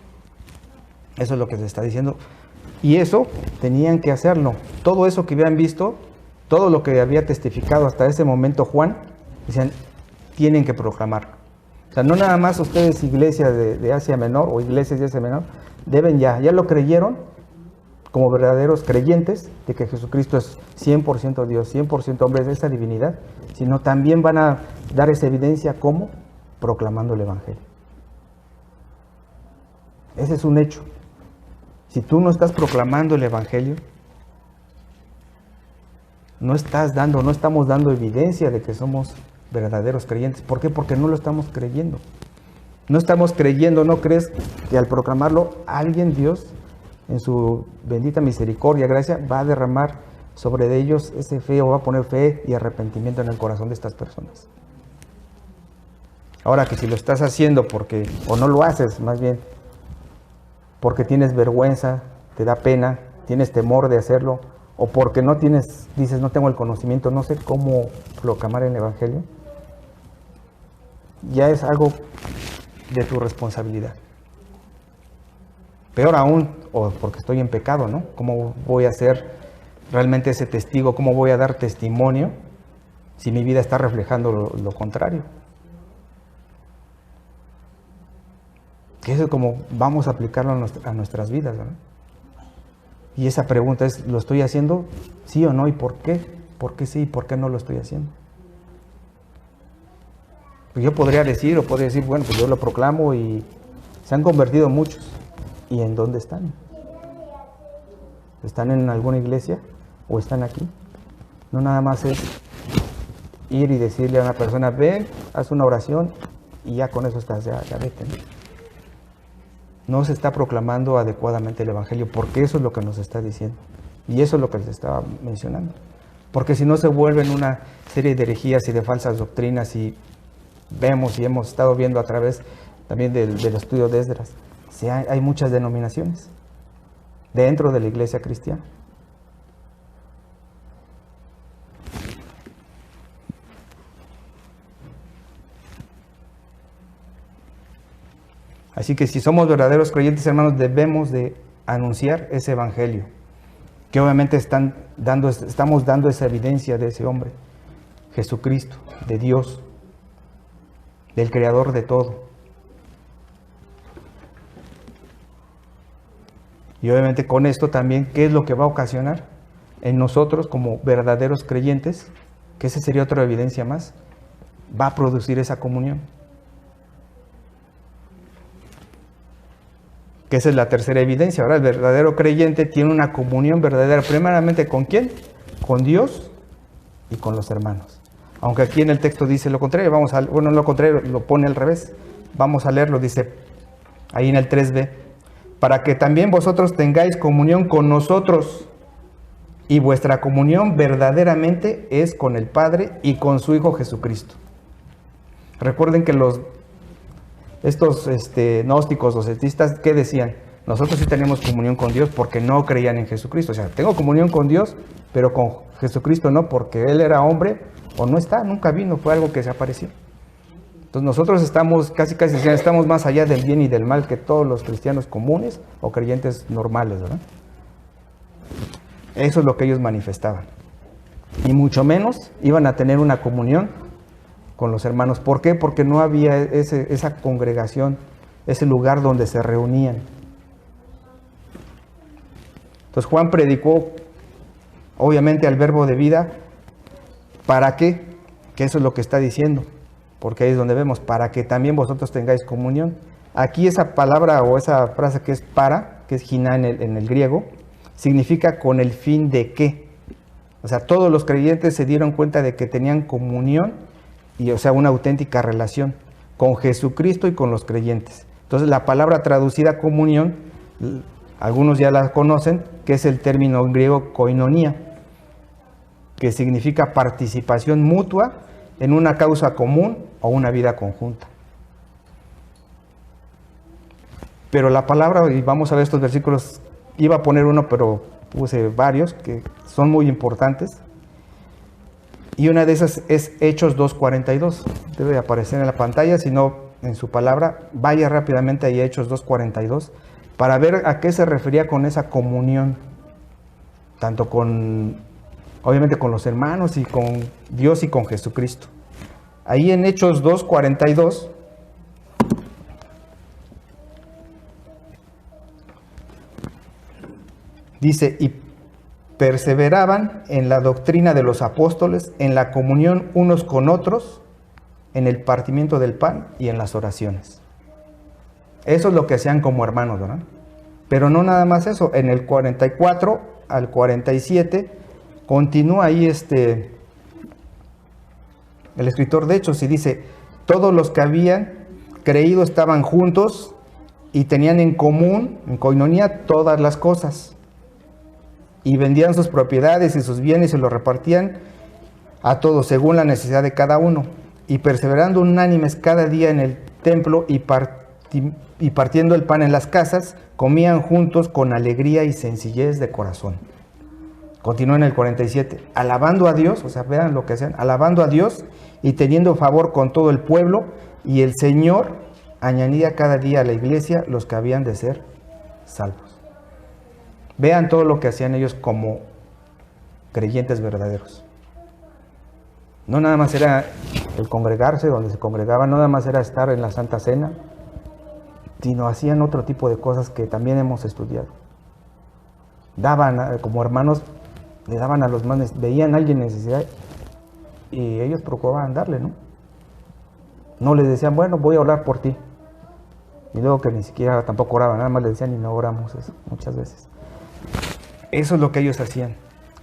Eso es lo que se está diciendo. Y eso tenían que hacerlo. Todo eso que habían visto, todo lo que había testificado hasta ese momento Juan, decían, tienen que proclamarlo. O sea, no nada más ustedes, iglesias de Asia Menor o iglesias de Asia Menor, deben ya lo creyeron como verdaderos creyentes de que Jesucristo es 100% Dios, 100% hombre, de esa divinidad, sino también van a dar esa evidencia como proclamando el Evangelio. Ese es un hecho. Si tú no estás proclamando el Evangelio, no estamos dando evidencia de que somos verdaderos creyentes. ¿Por qué? Porque no lo estamos creyendo. No estamos creyendo, ¿no crees que al proclamarlo alguien, Dios, en su bendita misericordia, gracia, va a derramar sobre ellos ese fe, o va a poner fe y arrepentimiento en el corazón de estas personas? Ahora, que si lo estás haciendo porque, o no lo haces, más bien, porque tienes vergüenza, te da pena, tienes temor de hacerlo, o porque no dices, no tengo el conocimiento, no sé cómo proclamar el Evangelio, ya es algo de tu responsabilidad. Peor aún, o porque estoy en pecado, ¿no? ¿Cómo voy a ser realmente ese testigo? ¿Cómo voy a dar testimonio si mi vida está reflejando lo contrario? Que eso es como vamos a aplicarlo a nuestras vidas, ¿verdad? Y esa pregunta es, ¿lo estoy haciendo? ¿Sí o no? ¿Y por qué? ¿Por qué sí y por qué no lo estoy haciendo? Pues yo podría decir, bueno, pues yo lo proclamo y se han convertido muchos. ¿Y en dónde están? ¿Están en alguna iglesia o están aquí? No nada más es ir y decirle a una persona, ven, haz una oración y ya con eso estás, ya vete, ¿no? No se está proclamando adecuadamente el Evangelio, porque eso es lo que nos está diciendo. Y eso es lo que les estaba mencionando. Porque si no se vuelven una serie de herejías y de falsas doctrinas, y vemos y hemos estado viendo a través también del estudio de Esdras, hay muchas denominaciones dentro de la iglesia cristiana. Así que si somos verdaderos creyentes, hermanos, debemos de anunciar ese Evangelio, que obviamente estamos dando esa evidencia de ese hombre, Jesucristo, de Dios, del Creador de todo. Y obviamente con esto también, ¿qué es lo que va a ocasionar en nosotros como verdaderos creyentes? Que esa sería otra evidencia más. Va a producir esa comunión. Que esa es la tercera evidencia. Ahora el verdadero creyente tiene una comunión verdadera, primeramente ¿con quién? Con Dios y con los hermanos. Aunque aquí en el texto dice lo contrario, lo contrario lo pone al revés. Vamos a leerlo, dice ahí en el 3b. Para que también vosotros tengáis comunión con nosotros, y vuestra comunión verdaderamente es con el Padre y con su Hijo Jesucristo. Recuerden que estos gnósticos o celtistas, ¿qué decían? Nosotros sí tenemos comunión con Dios porque no creían en Jesucristo. O sea, tengo comunión con Dios, pero con Jesucristo no, porque Él era hombre o no está, nunca vino, fue algo que se apareció. Entonces nosotros estamos estamos más allá del bien y del mal que todos los cristianos comunes o creyentes normales, ¿verdad? Eso es lo que ellos manifestaban. Y mucho menos iban a tener una comunión con los hermanos. ¿Por qué? Porque no había esa congregación, ese lugar donde se reunían. Entonces Juan predicó, obviamente, al verbo de vida. ¿Para qué? Que eso es lo que está diciendo. Porque ahí es donde vemos, para que también vosotros tengáis comunión. Aquí esa palabra o esa frase que es para, que es giná en el griego, significa con el fin de qué. O sea, todos los creyentes se dieron cuenta de que tenían comunión, y, o sea, una auténtica relación con Jesucristo y con los creyentes. Entonces la palabra traducida comunión, algunos ya la conocen, que es el término en griego koinonía, que significa participación mutua en una causa común o una vida conjunta. Pero la palabra, y vamos a ver estos versículos, iba a poner uno, pero puse varios que son muy importantes. Y una de esas es Hechos 2:42. Debe aparecer en la pantalla, si no en su palabra. Vaya rápidamente ahí a Hechos 2:42 para ver a qué se refería con esa comunión. Tanto con, obviamente con los hermanos y con Dios y con Jesucristo. Ahí en Hechos 2:42 dice, y perseveraban en la doctrina de los apóstoles, en la comunión unos con otros, en el partimiento del pan y en las oraciones. Eso es lo que hacían como hermanos, ¿verdad? Pero no nada más eso. En el 44 al 47 continúa ahí el escritor de Hechos y dice, todos los que habían creído estaban juntos y tenían en común, en coinonía, todas las cosas. Y vendían sus propiedades y sus bienes y los repartían a todos según la necesidad de cada uno. Y perseverando unánimes cada día en el templo y partiendo el pan en las casas, comían juntos con alegría y sencillez de corazón. Continúa en el 47. Alabando a Dios, o sea, vean lo que hacían, alabando a Dios y teniendo favor con todo el pueblo, y el Señor añadía cada día a la iglesia los que habían de ser salvos. Vean todo lo que hacían ellos como creyentes verdaderos. No nada más era el congregarse donde se congregaban, no nada más era estar en la Santa Cena, sino hacían otro tipo de cosas que también hemos estudiado. Daban, como hermanos, le daban a los más, veían a alguien en necesidad y ellos procuraban darle, ¿no? No les decían, bueno, voy a orar por ti. Y luego que ni siquiera tampoco oraban, nada más les decían y no oramos eso, muchas veces. Eso es lo que ellos hacían.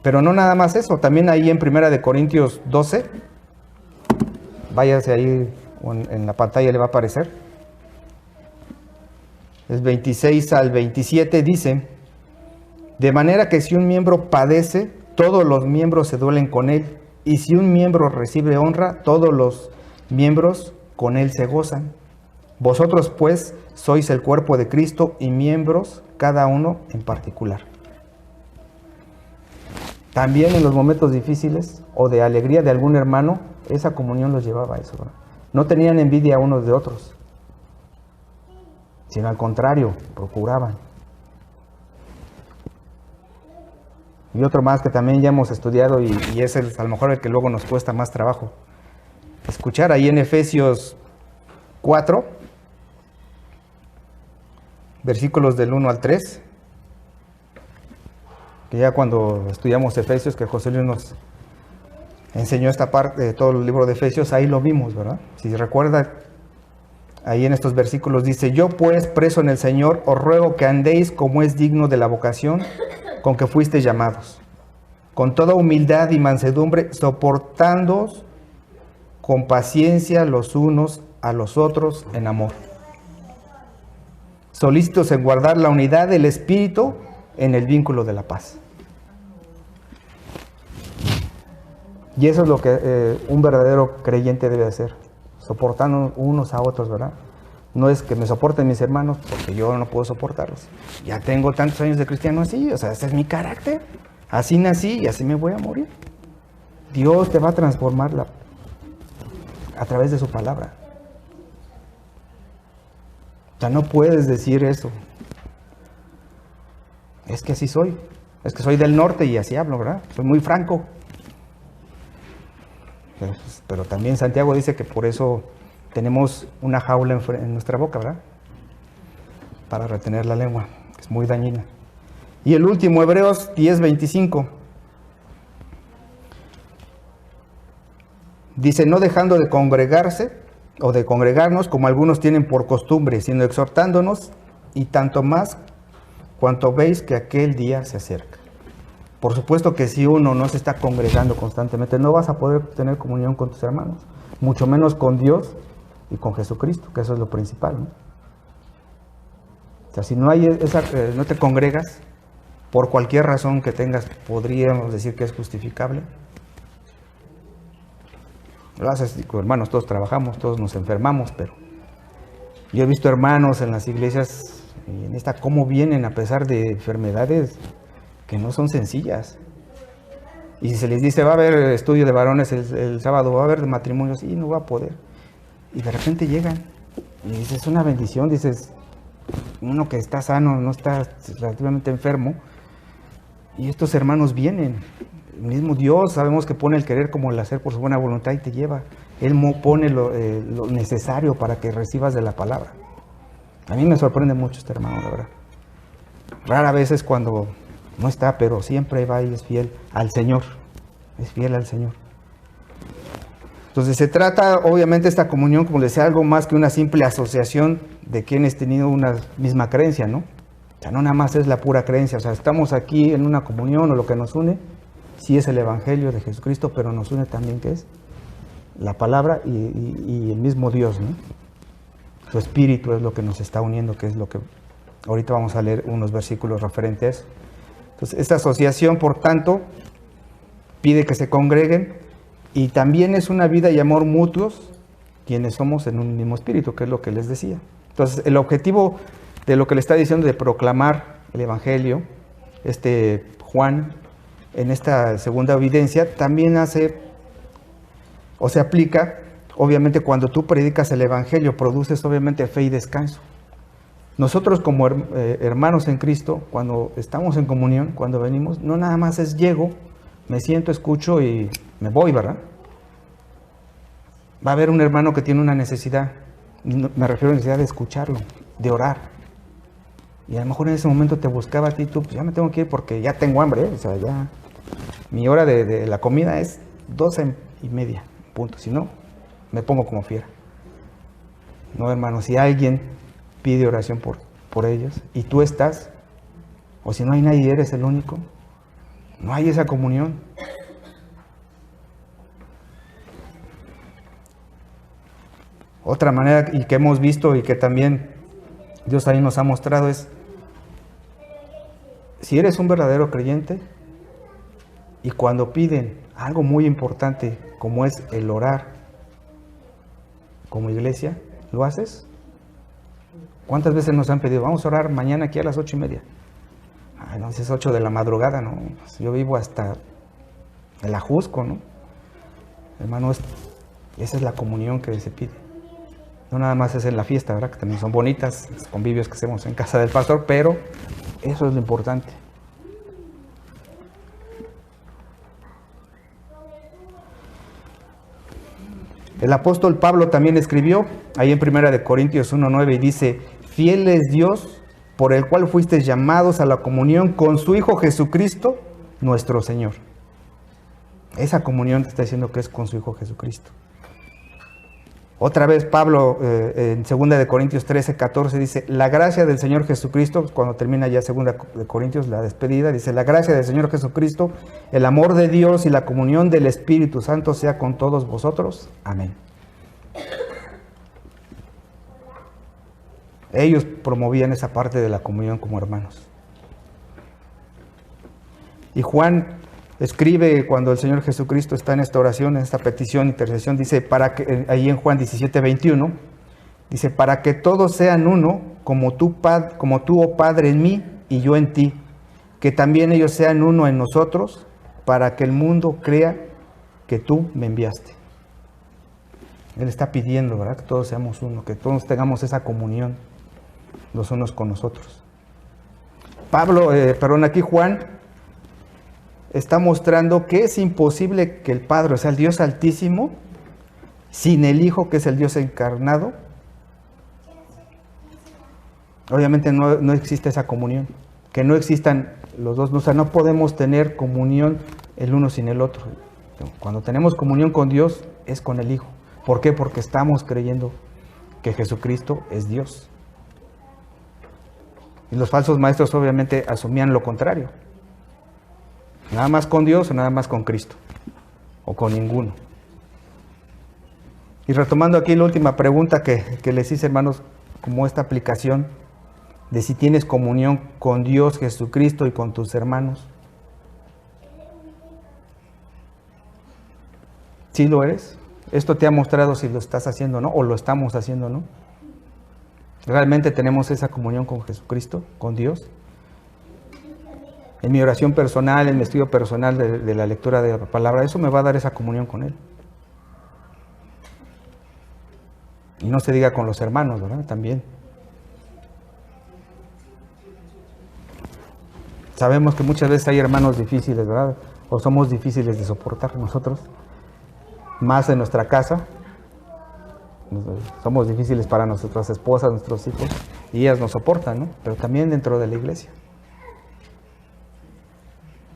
Pero no nada más eso, también ahí en 1 Corintios 12, váyase ahí en la pantalla, le va a aparecer. Es 26 al 27, dice, de manera que si un miembro padece, todos los miembros se duelen con él, y si un miembro recibe honra, todos los miembros con él se gozan. Vosotros pues sois el cuerpo de Cristo y miembros cada uno en particular. También en los momentos difíciles o de alegría de algún hermano, esa comunión los llevaba a eso, ¿verdad? No tenían envidia unos de otros, sino al contrario, procuraban. Y otro más que también ya hemos estudiado y es a lo mejor el que luego nos cuesta más trabajo escuchar, ahí en Efesios 4, versículos del 1 al 3, que ya cuando estudiamos Efesios, que José Luis nos enseñó esta parte de todo el libro de Efesios, ahí lo vimos, ¿verdad? Si recuerda, ahí en estos versículos dice, yo pues, preso en el Señor, os ruego que andéis como es digno de la vocación con que fuisteis llamados, con toda humildad y mansedumbre, soportándoos con paciencia los unos a los otros en amor, solícitos en guardar la unidad del Espíritu en el vínculo de la paz. Y eso es lo que un verdadero creyente debe hacer, soportando unos a otros, ¿verdad? No es que me soporten mis hermanos, porque yo no puedo soportarlos. Ya tengo tantos años de cristiano así, o sea, ese es mi carácter. Así nací y así me voy a morir. Dios te va a transformar a través de su palabra. O sea, no puedes decir eso. Es que así soy. Es que soy del norte y así hablo, ¿verdad? Soy muy franco. Pero también Santiago dice que por eso tenemos una jaula en nuestra boca, ¿verdad? Para retener la lengua, que es muy dañina. Y el último, Hebreos 10:25. Dice, no dejando de congregarse o de congregarnos como algunos tienen por costumbre, sino exhortándonos, y tanto más cuanto veis que aquel día se acerca. Por supuesto que si uno no se está congregando constantemente, no vas a poder tener comunión con tus hermanos, mucho menos con Dios y con Jesucristo, que eso es lo principal, ¿no? O sea, si no hay no te congregas, por cualquier razón que tengas, podríamos decir que es justificable, Lo haces, hermanos, todos trabajamos, todos nos enfermamos, pero yo he visto hermanos en las iglesias, en esta, cómo vienen a pesar de enfermedades que no son sencillas. Y si se les dice, va a haber estudio de varones el sábado, va a haber de matrimonios, y no va a poder. Y de repente llegan, y dices, es una bendición, dices, uno que está sano, no está relativamente enfermo, y estos hermanos vienen. El mismo Dios, sabemos que pone el querer como el hacer por su buena voluntad y te lleva. Él pone lo necesario para que recibas de la palabra. A mí me sorprende mucho este hermano, la verdad. Rara vez es cuando no está, pero siempre va y es fiel al Señor. Es fiel al Señor. Entonces se trata, obviamente, esta comunión, como les decía, algo más que una simple asociación de quienes tenido una misma creencia, ¿no? O sea, no nada más es la pura creencia. O sea, estamos aquí en una comunión o lo que nos une, sí es el Evangelio de Jesucristo, pero nos une también, ¿qué es? La palabra y el mismo Dios, ¿no? Su Espíritu es lo que nos está uniendo, que es lo que ahorita vamos a leer unos versículos referentes a eso. Entonces, esta asociación, por tanto, pide que se congreguen y también es una vida y amor mutuos quienes somos en un mismo espíritu, que es lo que les decía. Entonces, el objetivo de lo que le está diciendo de proclamar el Evangelio, Juan, en esta segunda evidencia, también hace o se aplica, obviamente, cuando tú predicas el Evangelio, produces obviamente fe y descanso. Nosotros como hermanos en Cristo, cuando estamos en comunión, cuando venimos, no nada más es llego, me siento, escucho y me voy, ¿verdad? Va a haber un hermano que tiene una necesidad, me refiero a la necesidad de escucharlo, de orar. Y a lo mejor en ese momento te buscaba a ti, tú, pues ya me tengo que ir porque ya tengo hambre, ¿eh? O sea, ya mi hora de la comida es 12:30, punto. Si no, me pongo como fiera. No, hermano, si alguien pide oración por ellos y tú estás, o si no hay nadie, eres el único, no hay esa comunión. Otra manera y que hemos visto y que también Dios ahí nos ha mostrado es, si eres un verdadero creyente y cuando piden algo muy importante como es el orar como iglesia, ¿lo haces? ¿Cuántas veces nos han pedido, vamos a orar mañana aquí a las 8:30? Ay, no, si es 8 de la madrugada, no, pues yo vivo hasta el Ajusco, ¿no? Hermano, esa es la comunión que se pide. No nada más es en la fiesta, ¿verdad? Que también son bonitas, los convivios que hacemos en casa del pastor, pero eso es lo importante. El apóstol Pablo también escribió, ahí en 1 Corintios 1:9, y dice, fiel es Dios, por el cual fuisteis llamados a la comunión con su Hijo Jesucristo, nuestro Señor. Esa comunión te está diciendo que es con su Hijo Jesucristo. Otra vez Pablo en 2 Corintios 13:14 dice, la gracia del Señor Jesucristo, cuando termina ya 2 Corintios, la despedida, dice, la gracia del Señor Jesucristo, el amor de Dios y la comunión del Espíritu Santo sea con todos vosotros. Amén. Ellos promovían esa parte de la comunión como hermanos. Y Juan escribe cuando el Señor Jesucristo está en esta oración, en esta petición, intercesión, dice, ahí en Juan 17:21, dice, para que todos sean uno, como tú, oh Padre, en mí y yo en ti, que también ellos sean uno en nosotros, para que el mundo crea que tú me enviaste. Él está pidiendo, ¿verdad? Que todos seamos uno, que todos tengamos esa comunión los unos con nosotros. Aquí Juan está mostrando que es imposible que el Padre, o sea, el Dios Altísimo, sin el Hijo, que es el Dios encarnado, obviamente no existe esa comunión, que no existan los dos, o sea, no podemos tener comunión el uno sin el otro. Cuando tenemos comunión con Dios, es con el Hijo. ¿Por qué? Porque estamos creyendo que Jesucristo es Dios. Y los falsos maestros obviamente asumían lo contrario. Nada más con Dios o nada más con Cristo. O con ninguno. Y retomando aquí la última pregunta que les hice, hermanos, como esta aplicación de si tienes comunión con Dios, Jesucristo y con tus hermanos. ¿Sí lo eres? Esto te ha mostrado si lo estás haciendo o no, o lo estamos haciendo o no. ¿Realmente tenemos esa comunión con Jesucristo, con Dios? En mi oración personal, en mi estudio personal de la lectura de la palabra, eso me va a dar esa comunión con Él. Y no se diga con los hermanos, ¿verdad? También. Sabemos que muchas veces hay hermanos difíciles, ¿verdad? O somos difíciles de soportar nosotros. Más en nuestra casa. Somos difíciles para nuestras esposas, nuestros hijos. Y ellas nos soportan, ¿no? Pero también dentro de la iglesia.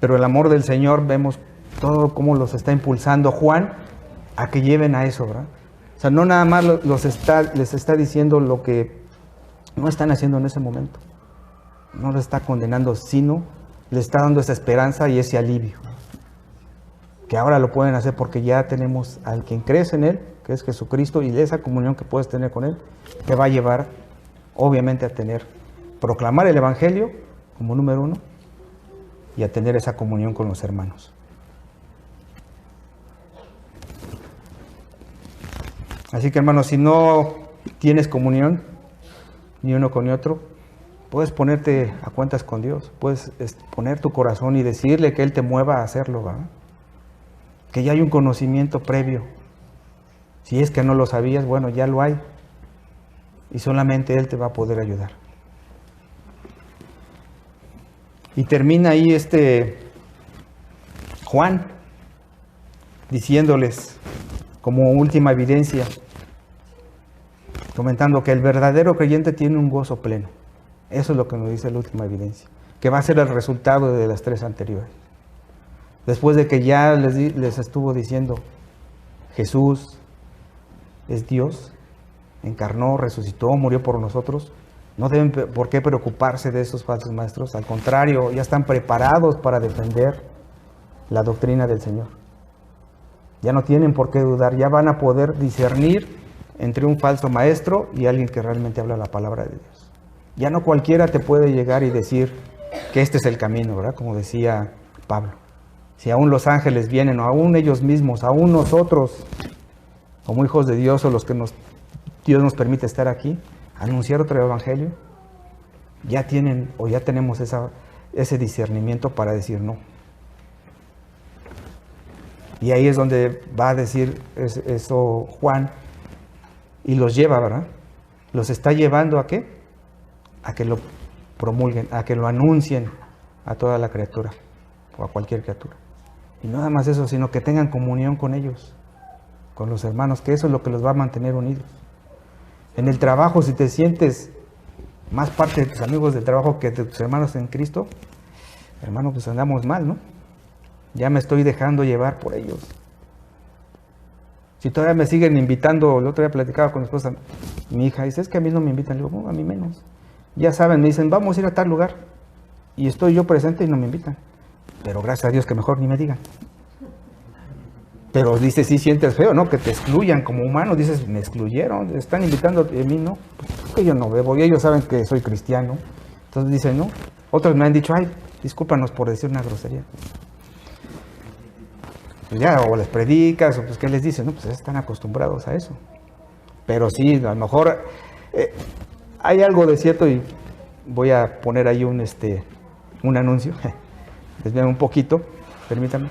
Pero el amor del Señor, vemos todo cómo los está impulsando Juan a que lleven a eso, ¿verdad? O sea, no nada más les está diciendo lo que no están haciendo en ese momento. No les está condenando, sino les está dando esa esperanza y ese alivio. Que ahora lo pueden hacer porque ya tenemos al quien crees en Él, que es Jesucristo, y esa comunión que puedes tener con Él, te va a llevar, obviamente, a proclamar el Evangelio como número uno, y a tener esa comunión con los hermanos. Así que, hermanos, si no tienes comunión, ni uno con otro, puedes ponerte a cuentas con Dios, puedes poner tu corazón y decirle que Él te mueva a hacerlo, ¿verdad? Que ya hay un conocimiento previo. Si es que no lo sabías, bueno, ya lo hay. Y solamente Él te va a poder ayudar. Y termina ahí Juan diciéndoles como última evidencia, comentando que el verdadero creyente tiene un gozo pleno. Eso es lo que nos dice la última evidencia, que va a ser el resultado de las tres anteriores. Después de que ya les estuvo diciendo, Jesús es Dios, encarnó, resucitó, murió por nosotros, no deben por qué preocuparse de esos falsos maestros. Al contrario, ya están preparados para defender la doctrina del Señor. Ya no tienen por qué dudar, ya van a poder discernir entre un falso maestro y alguien que realmente habla la palabra de Dios. Ya no cualquiera te puede llegar y decir que este es el camino, ¿verdad? Como decía Pablo. Si aún los ángeles vienen, o aún ellos mismos, aún nosotros, como hijos de Dios, o los que Dios nos permite estar aquí, anunciar otro evangelio, ya tienen o ya tenemos ese discernimiento para decir no. Y ahí es donde va a decir eso Juan, y los lleva, ¿verdad? Los está llevando ¿a qué? A que lo promulguen, a que lo anuncien a toda la criatura, o a cualquier criatura. Y no nada más eso, sino que tengan comunión con ellos, con los hermanos, que eso es lo que los va a mantener unidos. En el trabajo, si te sientes más parte de tus amigos del trabajo que de tus hermanos en Cristo, hermano, pues andamos mal, ¿no? Ya me estoy dejando llevar por ellos. Si todavía me siguen invitando, el otro día platicaba con mi esposa, mi hija dice, es que a mí no me invitan. Le digo, a mí menos. Ya saben, me dicen, vamos a ir a tal lugar. Y estoy yo presente y no me invitan. Pero gracias a Dios que mejor ni me digan. Pero dices, sí sientes feo, ¿no? Que te excluyan como humano. Dices, me excluyeron, están invitando a mí, ¿no? Pues que yo no bebo y ellos saben que soy cristiano. Entonces dicen, no. Otros me han dicho, ay, discúlpanos por decir una grosería. Pues ya, o les predicas, o pues ¿qué les dices? No, pues están acostumbrados a eso. Pero sí, a lo mejor hay algo de cierto, y voy a poner ahí un anuncio. Desvíame un poquito, permítanme.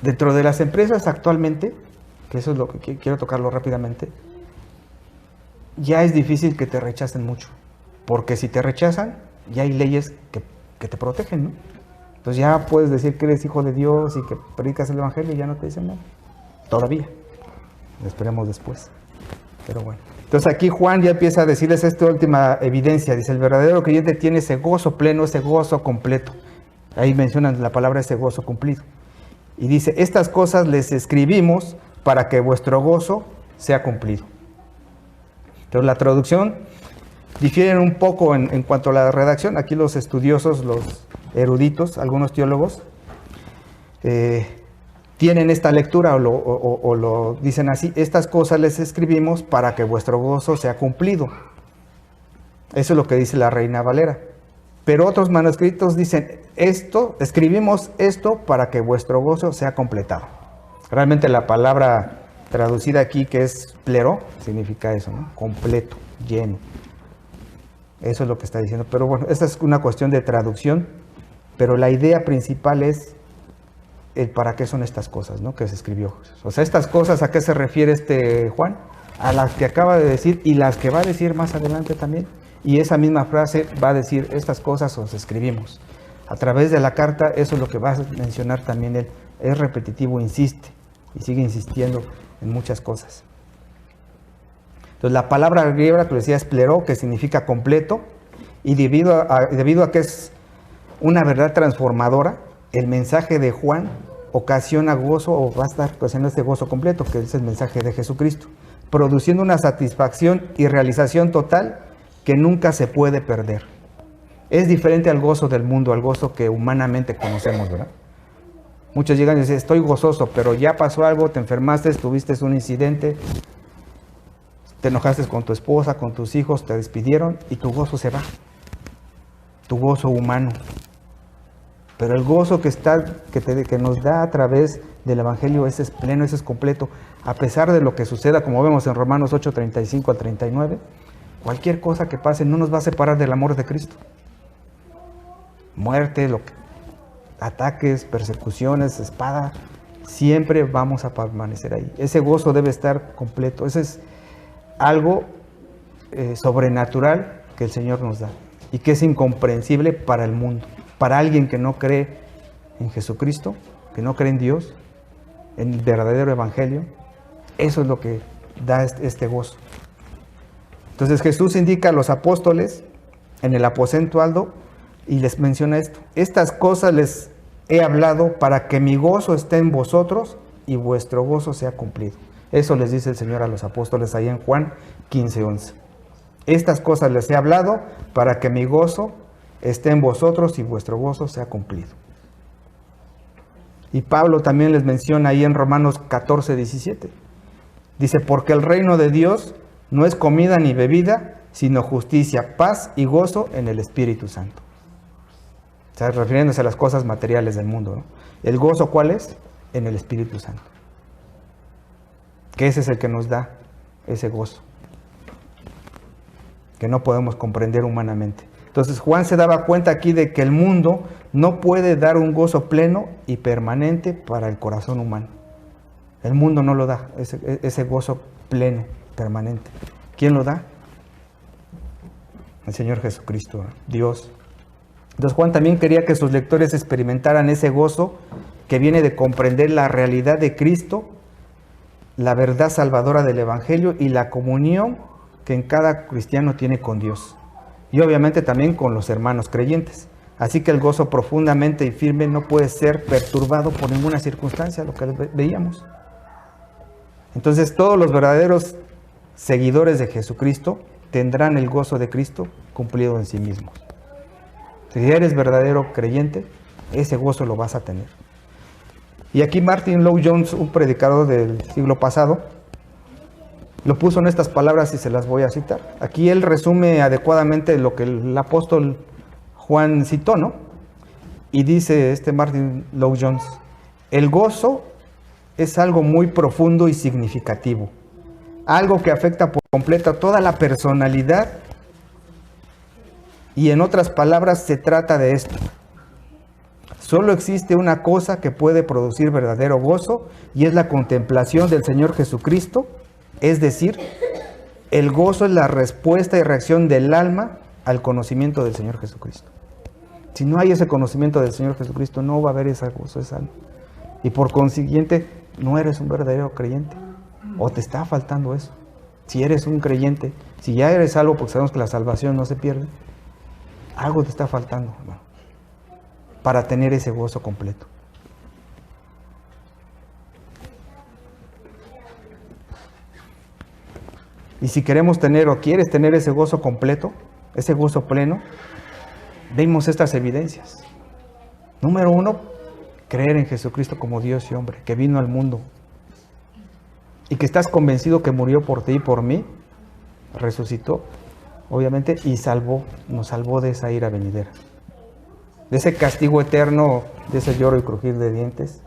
Dentro de las empresas actualmente, que eso es lo que quiero tocarlo rápidamente, ya es difícil que te rechacen mucho. Porque si te rechazan, ya hay leyes que te protegen, ¿no? Entonces ya puedes decir que eres hijo de Dios y que predicas el evangelio y ya no te dicen nada. Todavía. Esperemos después. Pero bueno. Entonces aquí Juan ya empieza a decirles esta última evidencia. Dice, el verdadero creyente tiene ese gozo pleno, ese gozo completo. Ahí mencionan la palabra ese gozo cumplido. Y dice, estas cosas les escribimos para que vuestro gozo sea cumplido. Entonces la traducción difiere un poco en cuanto a la redacción. Aquí los estudiosos, los eruditos, algunos teólogos, tienen esta lectura o lo dicen así, estas cosas les escribimos para que vuestro gozo sea cumplido. Eso es lo que dice la Reina Valera. Pero otros manuscritos dicen, escribimos esto para que vuestro gozo sea completado. Realmente la palabra traducida aquí, que es plero, significa eso, ¿no? Completo, lleno. Eso es lo que está diciendo. Pero bueno, esta es una cuestión de traducción, pero la idea principal es el para qué son estas cosas, ¿no? Que se escribió. O sea, estas cosas, ¿a qué se refiere Juan? A las que acaba de decir y las que va a decir más adelante también. Y esa misma frase va a decir, estas cosas os escribimos. A través de la carta, eso es lo que va a mencionar también él. Es repetitivo, insiste, y sigue insistiendo en muchas cosas. Entonces, la palabra griega que decía es plero, que significa completo, y debido a que es una verdad transformadora, el mensaje de Juan ocasiona gozo, o va a estar ocasionando este gozo completo, que es el mensaje de Jesucristo, produciendo una satisfacción y realización total que nunca se puede perder. Es diferente al gozo del mundo, al gozo que humanamente conocemos, ¿verdad? Muchos llegan y dicen, estoy gozoso, pero ya pasó algo, te enfermaste, tuviste un incidente, te enojaste con tu esposa, con tus hijos, te despidieron y tu gozo se va. Tu gozo humano. Pero el gozo que nos da a través del Evangelio, ese es pleno, ese es completo. A pesar de lo que suceda, como vemos en Romanos 8, 35 al 39, cualquier cosa que pase no nos va a separar del amor de Cristo. Muerte, ataques, persecuciones, espada, siempre vamos a permanecer ahí. Ese gozo debe estar completo. Ese es algo sobrenatural que el Señor nos da y que es incomprensible para el mundo. Para alguien que no cree en Jesucristo, que no cree en Dios, en el verdadero Evangelio, eso es lo que da este gozo. Entonces Jesús indica a los apóstoles en el aposento alto y les menciona esto. Estas cosas les he hablado para que mi gozo esté en vosotros y vuestro gozo sea cumplido. Eso les dice el Señor a los apóstoles ahí en Juan 15:11. Estas cosas les he hablado para que mi gozo esté en vosotros y vuestro gozo sea cumplido. Y Pablo también les menciona ahí en Romanos 14:17. Dice, porque el reino de Dios no es comida ni bebida, sino justicia, paz y gozo en el Espíritu Santo. O sea, refiriéndose a las cosas materiales del mundo, ¿no? ¿El gozo cuál es? En el Espíritu Santo. Que ese es el que nos da ese gozo, que no podemos comprender humanamente. Entonces Juan se daba cuenta aquí de que el mundo no puede dar un gozo pleno y permanente para el corazón humano. El mundo no lo da, ese gozo pleno, permanente. ¿Quién lo da? El Señor Jesucristo, Dios. Entonces Juan también quería que sus lectores experimentaran ese gozo que viene de comprender la realidad de Cristo, la verdad salvadora del Evangelio y la comunión que en cada cristiano tiene con Dios. Y obviamente también con los hermanos creyentes. Así que el gozo profundamente y firme no puede ser perturbado por ninguna circunstancia, lo que veíamos. Entonces todos los verdaderos seguidores de Jesucristo tendrán el gozo de Cristo cumplido en sí mismos. Si eres verdadero creyente, ese gozo lo vas a tener. Y aquí Martin Lloyd-Jones, un predicador del siglo pasado, lo puso en estas palabras y se las voy a citar. Aquí él resume adecuadamente lo que el apóstol Juan citó, ¿no? Y dice Martin Lloyd-Jones, el gozo es algo muy profundo y significativo, algo que afecta por completo a toda la personalidad. Y en otras palabras, se trata de esto. Solo existe una cosa que puede producir verdadero gozo y es la contemplación del Señor Jesucristo. Es decir, el gozo es la respuesta y reacción del alma al conocimiento del Señor Jesucristo. Si no hay ese conocimiento del Señor Jesucristo, no va a haber ese gozo, esa alma. Y por consiguiente, no eres un verdadero creyente. O te está faltando eso. Si eres un creyente, si ya eres salvo, porque sabemos que la salvación no se pierde, algo te está faltando, hermano, para tener ese gozo completo. Y si queremos tener o quieres tener ese gozo completo, ese gozo pleno, vemos estas evidencias. Número 1, creer en Jesucristo como Dios y hombre, que vino al mundo y que estás convencido que murió por ti y por mí, resucitó, obviamente, y nos salvó de esa ira venidera, de ese castigo eterno, de ese lloro y crujir de dientes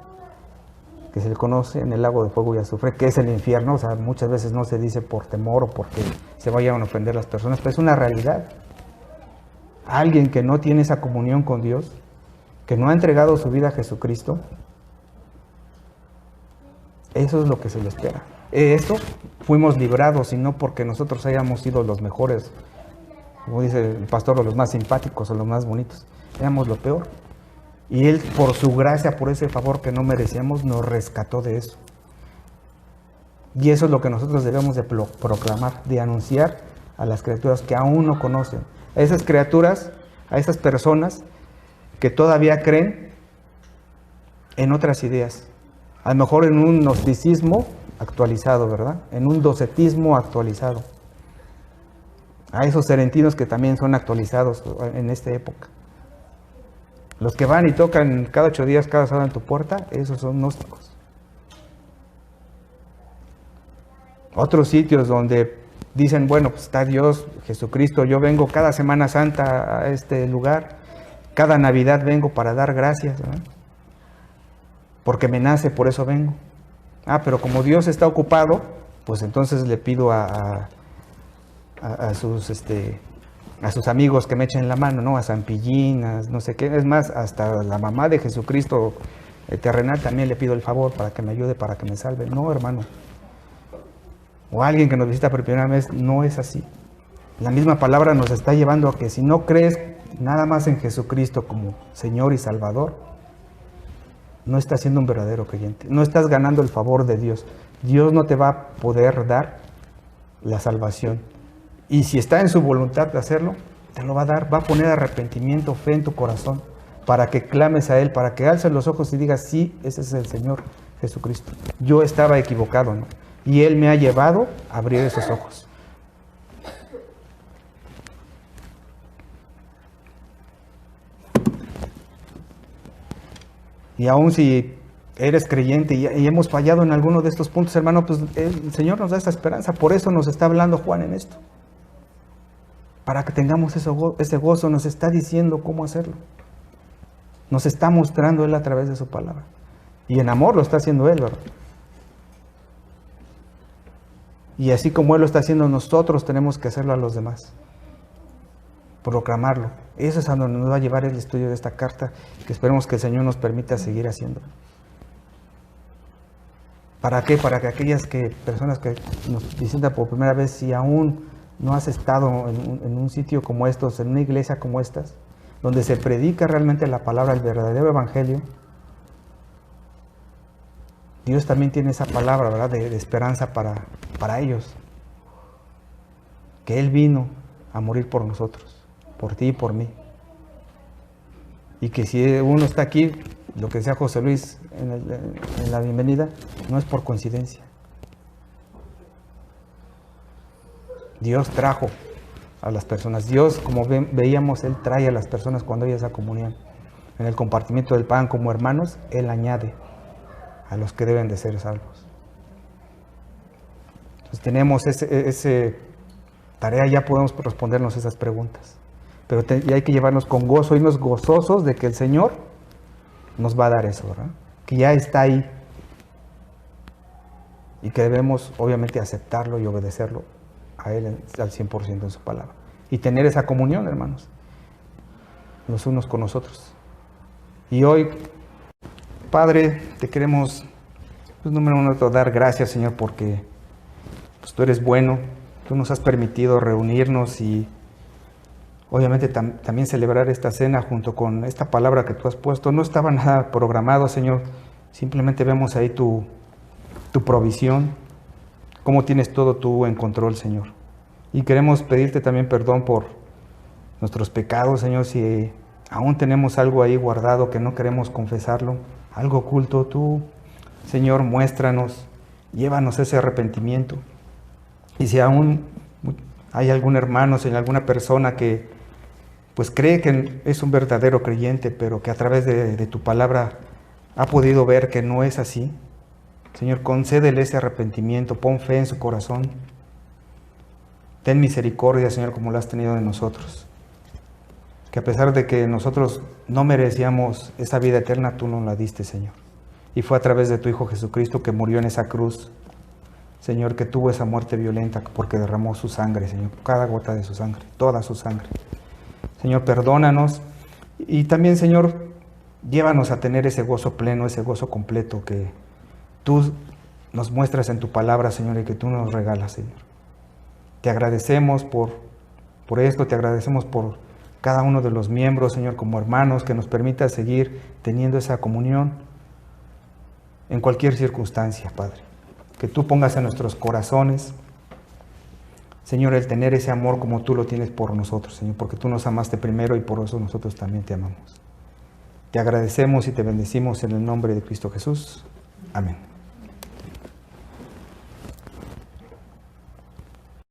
que se le conoce en el lago de fuego y azufre, que es el infierno. O sea, muchas veces no se dice por temor o porque se vayan a ofender las personas, pero es una realidad. Alguien que no tiene esa comunión con Dios, que no ha entregado su vida a Jesucristo, eso es lo que se le espera. Eso fuimos librados, y no porque nosotros hayamos sido los mejores, como dice el pastor, o los más simpáticos o los más bonitos. Éramos lo peor. Y Él, por su gracia, por ese favor que no merecíamos, nos rescató de eso. Y eso es lo que nosotros debemos de proclamar, de anunciar a las criaturas que aún no conocen. A esas criaturas, a esas personas que todavía creen en otras ideas. A lo mejor en un gnosticismo actualizado, ¿verdad? En un docetismo actualizado. A esos serentinos que también son actualizados en esta época. Los que van y tocan cada 8 días, cada sábado en tu puerta, esos son gnósticos. Otros sitios donde dicen, bueno, pues está Dios, Jesucristo, yo vengo cada Semana Santa a este lugar, cada Navidad vengo para dar gracias, ¿verdad? Porque me nace, por eso vengo. Pero como Dios está ocupado, pues entonces le pido a sus amigos que me echen la mano, ¿no? A San Pillín, no sé qué. Es más, hasta la mamá de Jesucristo terrenal también le pido el favor para que me ayude, para que me salve. No, hermano. O alguien que nos visita por primera vez, no es así. La misma palabra nos está llevando a que si no crees nada más en Jesucristo como Señor y Salvador, no estás siendo un verdadero creyente. No estás ganando el favor de Dios. Dios no te va a poder dar la salvación. Y si está en su voluntad de hacerlo, te lo va a dar. Va a poner arrepentimiento, fe en tu corazón, para que clames a Él, para que alces los ojos y digas, sí, ese es el Señor Jesucristo. Yo estaba equivocado, ¿no? Y Él me ha llevado a abrir esos ojos. Y aún si eres creyente y hemos fallado en alguno de estos puntos, hermano, pues el Señor nos da esa esperanza. Por eso nos está hablando Juan en esto. Para que tengamos ese gozo, nos está diciendo cómo hacerlo. Nos está mostrando Él a través de su palabra. Y en amor lo está haciendo Él, ¿verdad? Y así como Él lo está haciendo, nosotros tenemos que hacerlo a los demás. Proclamarlo. Eso es a donde nos va a llevar el estudio de esta carta, que esperemos que el Señor nos permita seguir haciendo. ¿Para qué? Para que aquellas personas que nos visitan por primera vez, si aún no has estado en un sitio como estos, en una iglesia como estas, donde se predica realmente la palabra, el verdadero evangelio, Dios también tiene esa palabra, ¿verdad?, de esperanza para ellos. Que Él vino a morir por nosotros, por ti y por mí. Y que si uno está aquí, lo que decía José Luis en la bienvenida, no es por coincidencia. Dios trajo a las personas. Dios, como veíamos, Él trae a las personas cuando hay esa comunión. En el compartimiento del pan como hermanos, Él añade a los que deben de ser salvos. Entonces tenemos ese tarea, ya podemos respondernos esas preguntas. Pero y hay que llevarnos con gozo, irnos gozosos de que el Señor nos va a dar eso, ¿verdad? Que ya está ahí. Y que debemos, obviamente, aceptarlo y obedecerlo a Él al 100% en su palabra. Y tener esa comunión, hermanos, los unos con nosotros. Y hoy, Padre, te queremos, pues, número uno, dar gracias, Señor, porque pues, tú eres bueno, tú nos has permitido reunirnos y obviamente también celebrar esta cena junto con esta palabra que tú has puesto. No estaba nada programado, Señor, simplemente vemos ahí tu provisión, cómo tienes todo tú en control, Señor. Y queremos pedirte también perdón por nuestros pecados, Señor, si aún tenemos algo ahí guardado que no queremos confesarlo, algo oculto, tú, Señor, muéstranos, llévanos ese arrepentimiento. Y si aún hay algún hermano, Señor, alguna persona que pues cree que es un verdadero creyente, pero que a través de tu palabra ha podido ver que no es así, Señor, concédele ese arrepentimiento, pon fe en su corazón. Ten misericordia, Señor, como lo has tenido de nosotros. Que a pesar de que nosotros no merecíamos esa vida eterna, tú nos la diste, Señor. Y fue a través de tu Hijo Jesucristo que murió en esa cruz, Señor, que tuvo esa muerte violenta porque derramó su sangre, Señor, cada gota de su sangre, toda su sangre. Señor, perdónanos y también, Señor, llévanos a tener ese gozo pleno, ese gozo completo que tú nos muestras en tu palabra, Señor, y que tú nos regalas, Señor. Te agradecemos por esto, te agradecemos por cada uno de los miembros, Señor, como hermanos, que nos permita seguir teniendo esa comunión en cualquier circunstancia, Padre. Que tú pongas en nuestros corazones, Señor, el tener ese amor como tú lo tienes por nosotros, Señor, porque tú nos amaste primero y por eso nosotros también te amamos. Te agradecemos y te bendecimos en el nombre de Cristo Jesús. Amén.